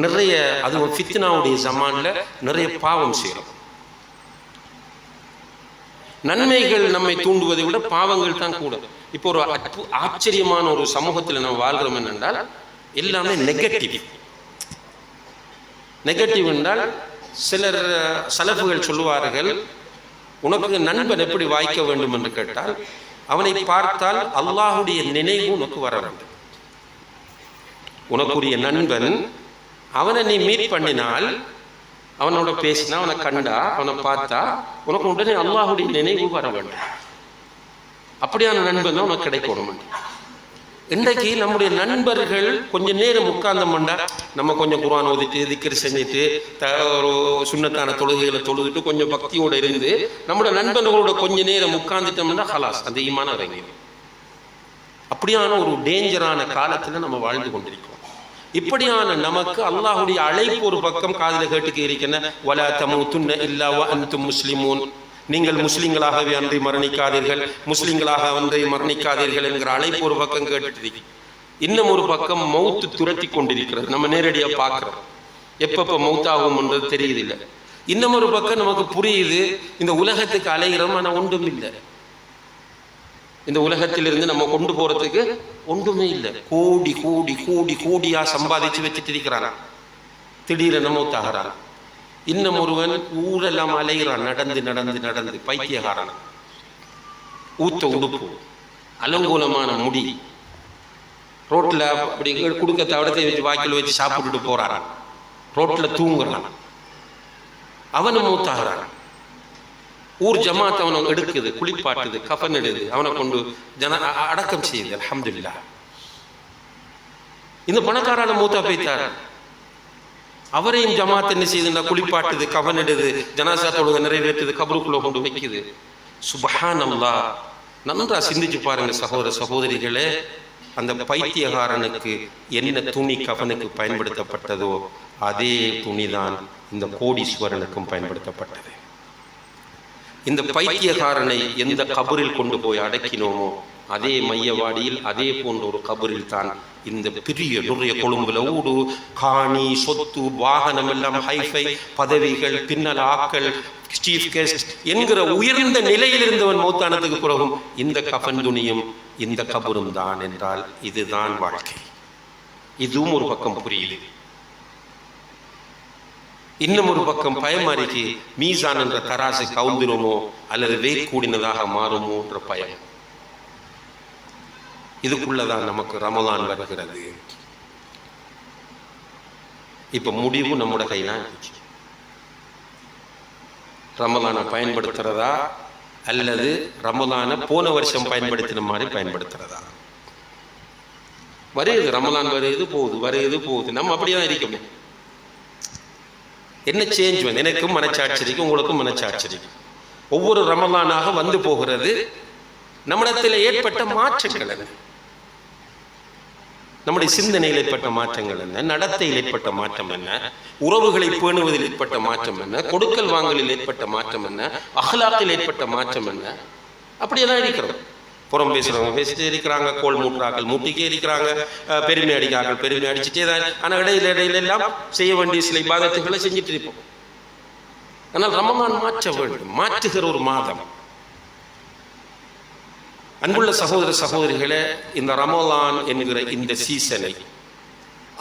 நிறைய, அது ஃபித்னாவுடைய ஜமான்ல நிறைய பாவம் செய்யறோம். நன்மைகள் நம்மை தூண்டுவதை விட பாவங்கள் தான் கூட. இப்போ ஒரு ஆச்சரியமான ஒரு சமூகத்தில் நம்ம வாழ்கிறோம் என்னென்றால், எல்லாமே நெகட்டிவ். நெகட்டிவ் என்றால், சிலர் சலஃபுகள் சொல்லுவார்கள், உனக்கு நண்பன் எப்படி வாய்க்க வேண்டும் என்று கேட்டால், அவனை பார்த்தால் அல்லாஹுடைய நினைவு உனக்கு வர வேண்டும். உனக்குரிய நண்பன், அவனை நீ மீட் பண்ணினால், அவனோட பேசினா, அவனை கண்டா, அவனை பார்த்தா உனக்கு உடனே அல்லாஹுடைய நினைவு வர வேண்டும். அப்படியான நண்பன் தான் உனக்கு கிடைக்கணும். இன்றைக்கு நம்முடைய நண்பர்கள் கொஞ்ச நேரம் உட்கார்ந்தோம்னா, நம்ம கொஞ்சம் குர்ஆன் ஓதிட்டு திக்ர் செஞ்சுட்டு ஒரு சுன்னத்தான தொழுகைகளை தொழுதுட்டு கொஞ்சம் பக்தியோடு இருந்து நம்முடைய நண்பர்களோட கொஞ்ச நேரம் உட்கார்ந்துட்டோம்னா ஹலாஸ், அந்த ஈமான் இறங்கிடும். அப்படியான ஒரு டேஞ்சரான காலத்தில் நம்ம வாழ்ந்து கொண்டிருக்கிறோம். இப்படியான நமக்கு அல்லாஹுடைய அழைப்பு ஒரு பக்கம் காதில் கேட்டுக்கு இருக்கின்ற, வலா தமூதுன்ன இல்லா வ அன்தும் முஸ்லிமூன், நீங்கள் முஸ்லிம்களாகவே அன்றி மரணிக்காதீர்கள், முஸ்லிம்களாக அன்றி மரணிக்காதீர்கள் என்கிற அழைப்பு ஒரு பக்கம் கேட்டுட்டு, இன்னும் ஒரு பக்கம் மௌத்து துரத்தி கொண்டிருக்கிறது. நம்ம நேரடியாக பார்க்கிறோம், எப்பப்ப மௌத்தாகும் என்றது தெரியுது இல்லை. இன்னும் ஒரு பக்கம் நமக்கு புரியுது, இந்த உலகத்துக்கு அலைகிறோம், ஆனால் ஒன்றும் இல்லை. இந்த உலகத்திலிருந்து நம்ம கொண்டு போறதுக்கு ஒன்றுமே இல்லை. கோடி கோடி கோடி கோடியா சம்பாதிச்சு வச்சுட்டு இருக்கிறான், திடீரென மௌத்தாகிறான். இன்னும் ஒருவன் ஊரெல்லாம் அலைகிறான், நடந்து நடந்து நடந்து பைத்தியகாரன், ஊத்த உடுப்பு, அலங்கோலமான முடி, ரோட்ல அப்படி குடுக்க தவடத்தை வச்சு வாய்க்கில் வச்சு சாப்பிட்டுட்டு போறான், ரோட்ல தூங்குறான், அவனும் மௌத்தாகிறான். ஊர் ஜமாத் அவனை எடுக்குது, குளிப்பாட்டுது, கஃன் எடுது, அவனை கொண்டு அடக்கம் செய்யுது. அல்ஹம்துலில்லாஹ். இந்த பணக்காரான மூத்தா போய்த்தார், அவரையும் ஜமாத் என்ன செய்யுதுன்னா குளிப்பாட்டுது, கஃன் எடுது, ஜனாசா தொழுகை நிறைவேற்றுது, கபருக்குள்ள கொண்டு வைக்குது. சுப்ஹானல்லாஹ். நன்றா சிந்திச்சு பாருங்க சகோதர சகோதரிகளே, அந்த பைத்தியகாரனுக்கு என்ன துணி கஃனுக்கு பயன்படுத்தப்பட்டதோ அதே துணிதான் இந்த கோடீஸ்வரனுக்கும் பயன்படுத்தப்பட்டது. இந்த பைத்தியகாரனை எந்த கபரில் கொண்டு போய் அடக்கினோமோ அதே மையவாடியில், அதே போன்ற ஒரு கபரில் தான் இந்த பெரிய நிறைய கொழும்புல ஊடு, காணி, சொத்து, வாகனம் எல்லாம், ஹைஃபை பதவிகள், பின்னல் ஆக்கள், சீஃப் கெஸ்ட் என்கிற உயர்ந்த நிலையில் இருந்தவன் மௌத்தானதுக்கு பிறகும் இந்த கஃன் துணியும் இந்த கபரும் தான் என்றால் இதுதான் வாழ்க்கை. இதுவும் ஒரு பக்கம் புரியுது. இன்னும் ஒரு பக்கம் பயமாறிக்கு மீசான் என்ற தராசு கவுந்திருமோ அல்லது வெயிட் கூடினதாக மாறுமோ என்ற பயம். இதுக்குள்ளதான் நமக்கு ரமலான் வருகிறது. இப்ப முடிவு நம்முடைய கையில ரமலானை பயன்படுத்துறதா அல்லது ரமலானை போன வருஷம் பயன்படுத்தின மாதிரி பயன்படுத்துறதா. வருது ரமலான், வருது போகுது, வருது போகுது, நம்ம அப்படியேதான் இருக்கணும். என்ன சேஞ்ச் வந்து எனக்கும் மனச்சாட்சிக்கும் உங்களுக்கும் மனச்சாட்சிக்கும் ஒவ்வொரு ரமலானாக வந்து போகிறது. நம்மிடத்தில் ஏற்பட்ட மாற்றங்கள் என்ன, நம்முடைய சிந்தனையில் ஏற்பட்ட மாற்றங்கள் என்ன, நடத்தையில் ஏற்பட்ட மாற்றம் என்ன, உறவுகளை பேணுவதில் ஏற்பட்ட மாற்றம் என்ன, கொடுக்கல் வாங்கலில் ஏற்பட்ட மாற்றம் என்ன, அஹ்லாக்கில் ஏற்பட்ட மாற்றம் என்ன, அப்படியெல்லாம் இருக்கிறோம். புறம் பேசுறவங்க பேசிட்டே இருக்கிறாங்க, கோல் மூட்டுறாக்கள் மூட்டிக்கே இருக்கிறாங்க, பெருமை அடிக்கிறார்கள் பெருமை அடிச்சுட்டே தான். ஆனால் இடையில எல்லாம் செய்ய வேண்டிய சில இபாதத்துகளை செஞ்சுட்டு இருப்போம். ஆனால் ரமலான் மாற்ற வேண்டும், மாற்றுகிற ஒரு மாதம். அன்புள்ள சகோதர சகோதரிகளே, இந்த ரமலான் என்கிற இந்த சீசனை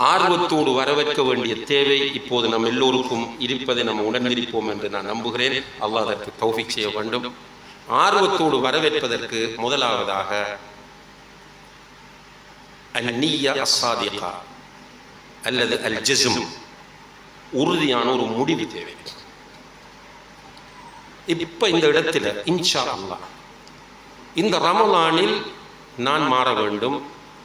ஆர்வத்தோடு வரவேற்க வேண்டிய தேவை இப்போது நம் எல்லோருக்கும் இருப்பதை நம்ம உணர்ந்திருப்போம் என்று நான் நம்புகிறேன். அல்லாஹ் அதற்கு தௌஃபீக் செய்ய வேண்டும். ஆர்வத்தோடு வரவேற்பதற்கு முதலாவதாக அந்நிய்யா அஸ்ஸாதிகா அல்லது அல் ஜஸ்ம், உறுதியான ஒரு முடிவு தேவை. இப்ப இந்த இடத்துல இன்ஷா அல்லாஹ் இந்த ரமலானில் நான் மாற வேண்டும்,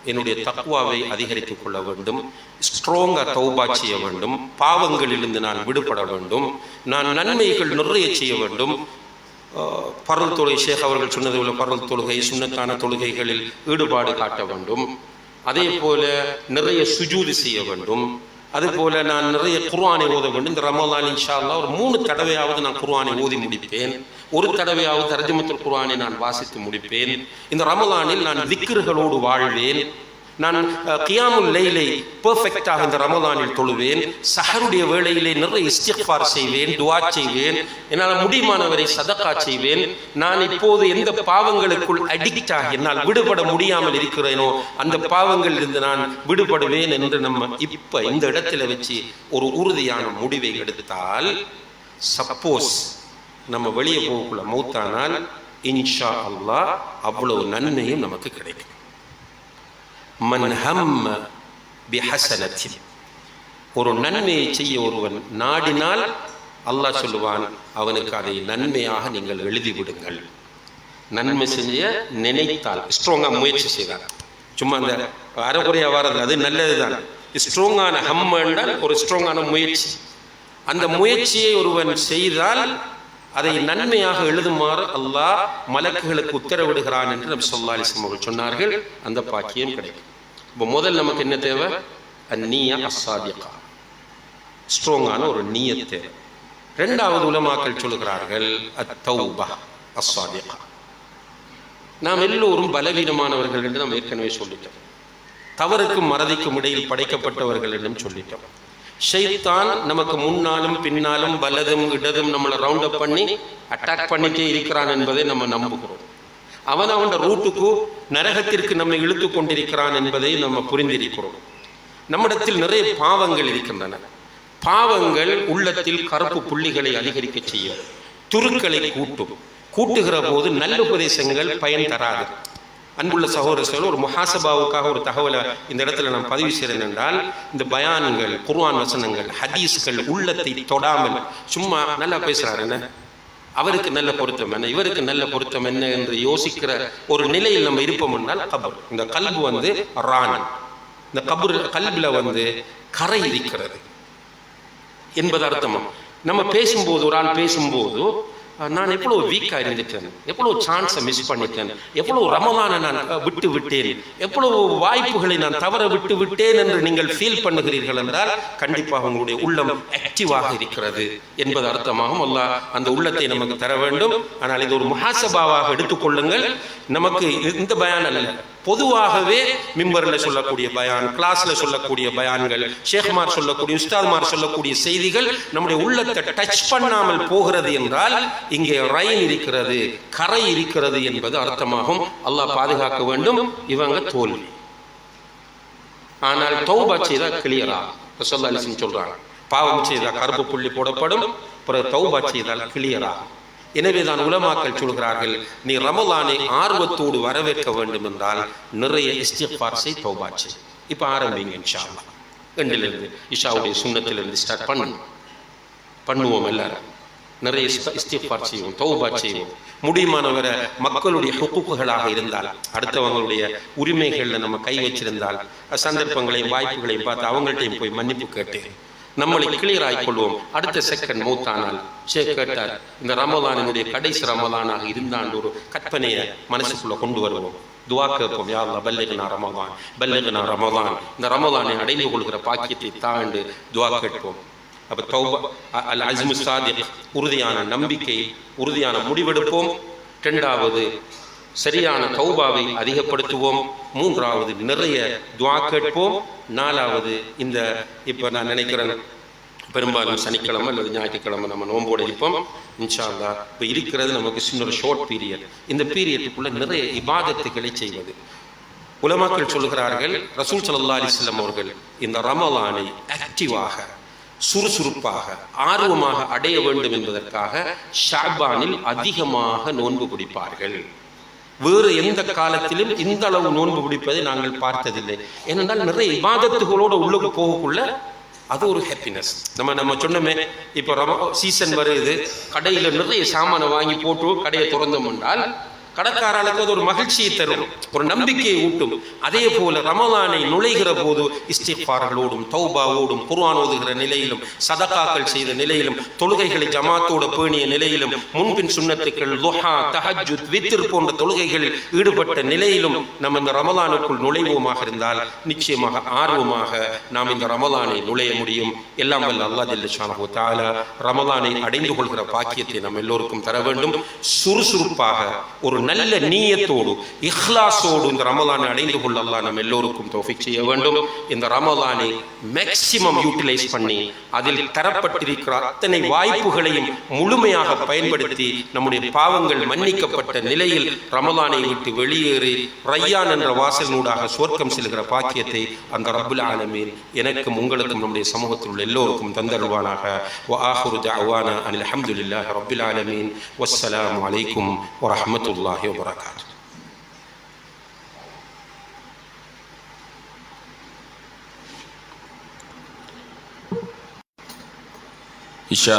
என்னுடைய தக்வாவை அதிகரித்துக் கொள்ள வேண்டும், ஸ்ட்ராங்கா தௌபா செய்ய வேண்டும், பாவங்களிலிருந்து நான் விடுபட வேண்டும், நான் நன்மைகள் நிறைய செய்ய வேண்டும். பருள் தொழுகை, ஷேக் அவர்கள் சொன்னது போல பருள் தொழுகை, சுன்னத்தான தொழுகைகளில் ஈடுபாடு காட்ட வேண்டும். அதே போல நிறைய சுஜூது செய்ய வேண்டும். அதுபோல நான் நிறைய குர்ஆனை ஓத வேண்டும். இந்த ரமலான் இன்ஷா அல்லாஹ் ஒரு 3 தடவையாவது நான் குர்ஆனை ஓதி முடிப்பேன். ஒரு தடவையாவது தர்ஜுமத்துல் குர்ஆனை நான் வாசித்து முடிப்பேன். இந்த ரமலானில் நான் திக்ருகளோடு வாழ்வேன். நான் கியாமுல் லைலை பெர்ஃபெக்டாக இந்த ரமலானில் தொழுவேன். சஹருடைய வேளையிலே நிறைய இஸ்திக்ஃபார் செய்வேன், துஆ செய்வேன். என்னால் முடியுமானவரை சதகா செய்வேன். நான் இப்போது எந்த பாவங்களுக்குள் அடிக்டாக என்னால் விடுபட முடியாமல் இருக்கிறேனோ அந்த பாவங்களில் இருந்து நான் விடுபடுவேன் என்று நம்ம இப்ப இந்த இடத்துல வச்சு ஒரு உறுதியான முடிவை எடுத்தால், சப்போஸ் நம்ம வெளியே போகக்குள்ள மௌத்தானால் இன்ஷா அல்லாஹ் அவ்வளவு நன்மையும் நமக்கு கிடைக்கும். மன் ஹம்ம பிஹஸனத்தின், ஒரு நன்மையை செய்ய ஒருவன் நாடினால் அல்லாஹ் சொல்லுவான், அவனுக்கு அதை நன்மையாக நீங்கள் எழுதிவிடுங்கள். நன்மை செய்ய நினைத்தால், ஸ்ட்ராங்கா முயற்சி செய்தார், சும்மா அந்த அரைக்குறையா வாரது அது நல்லதுதான். ஸ்ட்ராங்கான ஹம் என்றால் ஒரு ஸ்ட்ராங்கான முயற்சி. அந்த முயற்சியை ஒருவன் செய்தால் அதை நன்மையாக எழுதுமாறு அல்லாஹ் மலக்குகளுக்கு உத்தரவிடுகிறான் என்று நபி ஸல்லல்லாஹு அலைஹி வஸல்லம் அவர்கள் சொன்னார்கள். அந்த பாக்கியம் கிடைக்கும். இப்போ முதல் நமக்கு என்ன தேவை? அந்நிய அஸ்ஸாதிகா, ஸ்ட்ராங்கான ஒரு நியத் தேவை. இரண்டாவது உலமாக்கள் சொல்லுகிறார்கள் அத்தௌபா அஸ்ஸாதிகா. நாம் எல்லோரும் பலவீனமானவர்கள் என்று நாம் ஏற்கனவே சொல்லிட்டோம். தவறுக்கும் மறதிக்கும் இடையில் படைக்கப்பட்டவர்கள் என்றும் சொல்லிட்டோம். ஷைத்தான் நமக்கு முன்னாலும் பின்னாலும் வலதும் இடதும் நம்மளை ரவுண்ட் அப் பண்ணி அட்டாக் பண்ணிட்டே இருக்கிறான் என்பதை நம்ம நம்புகிறோம். அவன் ரூட்டுக்கு நரகத்திற்கு நம்மை இழுத்து கொண்டிருக்கிறான் என்பதை நம்ம புரிந்திருக்கிறோம். நம்மிடத்தில் நிறைய பாவங்கள் இருக்கின்றன. பாவங்கள் உள்ளத்தில் கருப்பு புள்ளிகளை அதிகரிக்க செய்யும், துருக்களை கூட்டுகிற போது நல்ல உபதேசங்கள் பயன் தராது. அன்புள்ள சகோதரர்கள், ஒரு முஹாசபாவுக்காக ஒரு தகவலை இந்த இடத்துல நான் பதிவு செய்கிறேன் என்றால், இந்த பயான்கள், குர்ஆன் வசனங்கள், ஹதீஸ்கள் உள்ளத்தை தொடாமல் சும்மா நல்லா பேசுறாரு என்ன, அவருக்கு நல்ல பொருத்தம் என்ன, இவருக்கு நல்ல பொருத்தம் என்ன என்று யோசிக்கிற ஒரு நிலையில் நம்ம இருப்போம் என்றால் கபர், இந்த கல்பு ரான், இந்த கல்புல கரை இருக்கிறது என்பது அர்த்தமா. நம்ம பேசும்போது, ஒரு ஆள் பேசும்போது, நான் எவ்வளவு வீக்கா இருந்துட்டேன், எவ்வளவு சான்ஸை மிஸ் பண்ணிட்டேன், எவ்வளவு ரமலானை நான் விட்டு விட்டேன், எவ்வளவு வாய்ப்புகளை நான் தவற விட்டு விட்டேன் என்று நீங்கள் ஃபீல் பண்ணுகிறீர்கள் என்றால் கண்டிப்பாக உங்களுடைய உள்ளம் ஆக்டிவாக இருக்கிறது என்பது அர்த்தமாகும். அல்லாஹ் அந்த உள்ளத்தை நமக்கு தர வேண்டும். ஆனால் இது ஒரு முஹாசபாவாக எடுத்துக்கொள்ளுங்கள். நமக்கு இந்த பயான் அல்ல, பொதுவாகவே மிம்பரில் சொல்லக்கூடிய பயான், கிளாஸ்ல சொல்லக்கூடிய பயான்கள், ஷேக்மார் சொல்லக்கூடிய, உஸ்தாத்மார் சொல்லக்கூடிய செய்திகள் நம்முடைய உள்ளத்தை டச் பண்ணாமல் போகிறது என்றால் இங்கே ரைன் இருக்கிறது, கரை இருக்கிறது என்பது அர்த்தமாகும். அல்லாஹ் பாதுகாக்க வேண்டும். இவங்க தோல்வி. ஆனால் தௌபா செய்தா கிளியரா ரசூலுல்லாஹி அலைஹி வஸல்லம் சொல்றாங்க, பாவம் செய்தா கருப்பு புள்ளி போடப்படும், பிறகு தௌபா செய்தால் கிளியரா. எனவேதான் உலமாக்கள் சொல்கிறார்கள், நீ ரமலானை ஆர்வத்தோடு வரவேற்க வேண்டும் என்றால் நிறைய இஸ்திக்ஃபார் செய், தௌபா செய். இப்ப ஆரம்பிங்க இன்ஷா அல்லாஹ். ரெண்டிலிருந்து இஷாவுடைய சுன்னத்திலிருந்து ஸ்டார்ட் பண்ணுவோம். எல்லாரும் நிறைய இஸ்திக்ஃபார் செய்வோம், தௌபா செய்வோம். முடியுமானவரை மக்களுடைய ஹுக்கூக்குகளாக இருந்தால், அடுத்தவங்களுடைய உரிமைகளில் நம்ம கை வச்சிருந்தால், சந்தர்ப்பங்களையும் வாய்ப்புகளையும் பார்த்து அவங்கள்ட்டையும் போய் மன்னிப்பு கேட்டு நம்மளை கிளியர் ஆகிக்கொள்வோம். அடுத்த செகண்ட் மௌத்தானால் கேட்டார், இந்த ரமலானினுடைய கடைசி ரமலானாக இருந்தாண்டு ஒரு கற்பனையை மனசுக்குள்ள கொண்டு வருவோம். துவா கேட்போம், யா அல்லாஹ் பல்லிக்னா ரமலான், பல்லிக்னா ரமலான். இந்த ரமலானை அடைந்து கொள்கிற பாக்கியத்தை தாண்டு துவா கேட்போம். அப்ப தௌபா அல் அஸ்மு சாதிக், உறுதியான நம்பிக்கை, உறுதியான முடிவெடுப்போம். இரண்டாவது சரியான தௌபாவை அதிகப்படுத்துவோம். மூன்றாவது நிறைய துஆ கேட்போம். நாலாவது இந்த இப்போ நான் நினைக்கிறேன் பெரும்பாலும் சனிக்கிழமை அல்லது ஞாயிற்றுக்கிழமை நம்ம நோம்போடு இருப்போம் இன்ஷா அல்லாஹ். இப்போ இருக்கிறது நமக்கு சின்ன ஒரு ஷார்ட் பீரியட். இந்த பீரியட்டுக்குள்ள நிறைய இபாதத்துகளை செய்வது. உலமாக்கள் சொல்லுகிறார்கள், ரசூல் ஸல்லல்லாஹு அலைஹி வஸல்லம் அவர்கள் இந்த ரமலானை ஆக்டிவாக, சுறுசுறுப்பாக, ஆர்வமாக அடைய வேண்டும் என்பதற்காக ஷஅபானில் அதிகமாக நோன்பு பிடிப்பார்கள். வேறு எந்த காலத்திலும் இந்த அளவு நோன்பு பிடிப்பதை நாங்கள் பார்த்ததில்லை. ஏனென்றால் நிறைய இபாதத்துகளோடு உள்ளுக்கு போகக்குள்ள அது ஒரு ஹாப்பினஸ். நம்ம சொன்னோமே, இப்போ சீசன் வருது, கடையில் நிறைய சாமானை வாங்கி போட்டு கடையை திறந்தோம் என்றால் கடற்காரர்களுக்கு அது ஒரு மகிழ்ச்சியை தரும், ஒரு நம்பிக்கையை ஊட்டும். அதே போல ரமலானை நுழைகிற போது இஸ்திக்ஃபார்களோடும் தௌபாவோடும் குர்ஆன் ஓதுகிற நிலையிலும் சதகாக்கள் செய்த நிலையிலும் தொழுகைகளை ஜமாத்தோடு பேணிய நிலையிலும் முன்பின் சுன்னத்துக்கள் துஹா தஹஜ்ஜுத் வித்ர் போன்ற தொழுகைகளில் ஈடுபட்ட நிலையிலும் நம்ம இந்த ரமலானுக்குள் நுழைவோமாக இருந்தால் நிச்சயமாக ஆர்வமாக நாம் இந்த ரமலானை நுழைய முடியும். எல்லாம் வல்ல அல்லாஹ் ஜல்ல ஷானஹு தஆலா ரமலானை அடைந்து கொள்கிற பாக்கியத்தை நம்ம எல்லோருக்கும் தர வேண்டும். சுறுசுறுப்பாக ஒரு நல்ல நீயத்தோடு இஹ்லாஸோடு இந்த ரமலானை அடைந்து கொள்ள அல்லாஹ் நம்ம எல்லோருக்கும் தௌஃபீக் செய்ய வேண்டும். இந்த ரமலானை மேக்சிமம் யூட்டிலைஸ் பண்ணி அதில் தரப்பட்டிருக்கிற அத்தனை வாய்ப்புகளையும் முழுமையாக பயன்படுத்தி நம்முடைய பாவங்கள் மன்னிக்கப்பட்ட நிலையில் ரமலானை விட்டு வெளியேறி ரய்யான் என்ற வாசலினூடாக சுவர்க்கம் செல்கிற பாக்கியத்தை அந்த ரப்புல் ஆலமீன் எனக்கும் உங்களுக்கும் நம்முடைய சமூகத்தில் உள்ள எல்லோருக்கும் தந்தருவானாக. வ ஆஹிரு தஅவானா அனில் ஹம்துலில்லாஹி ரப்பில் ஆலமீன். வஸ்ஸலாமு அலைக்கும் வரஹ்மத்துல்லாஹி வபரகாத்துஹு. இஷா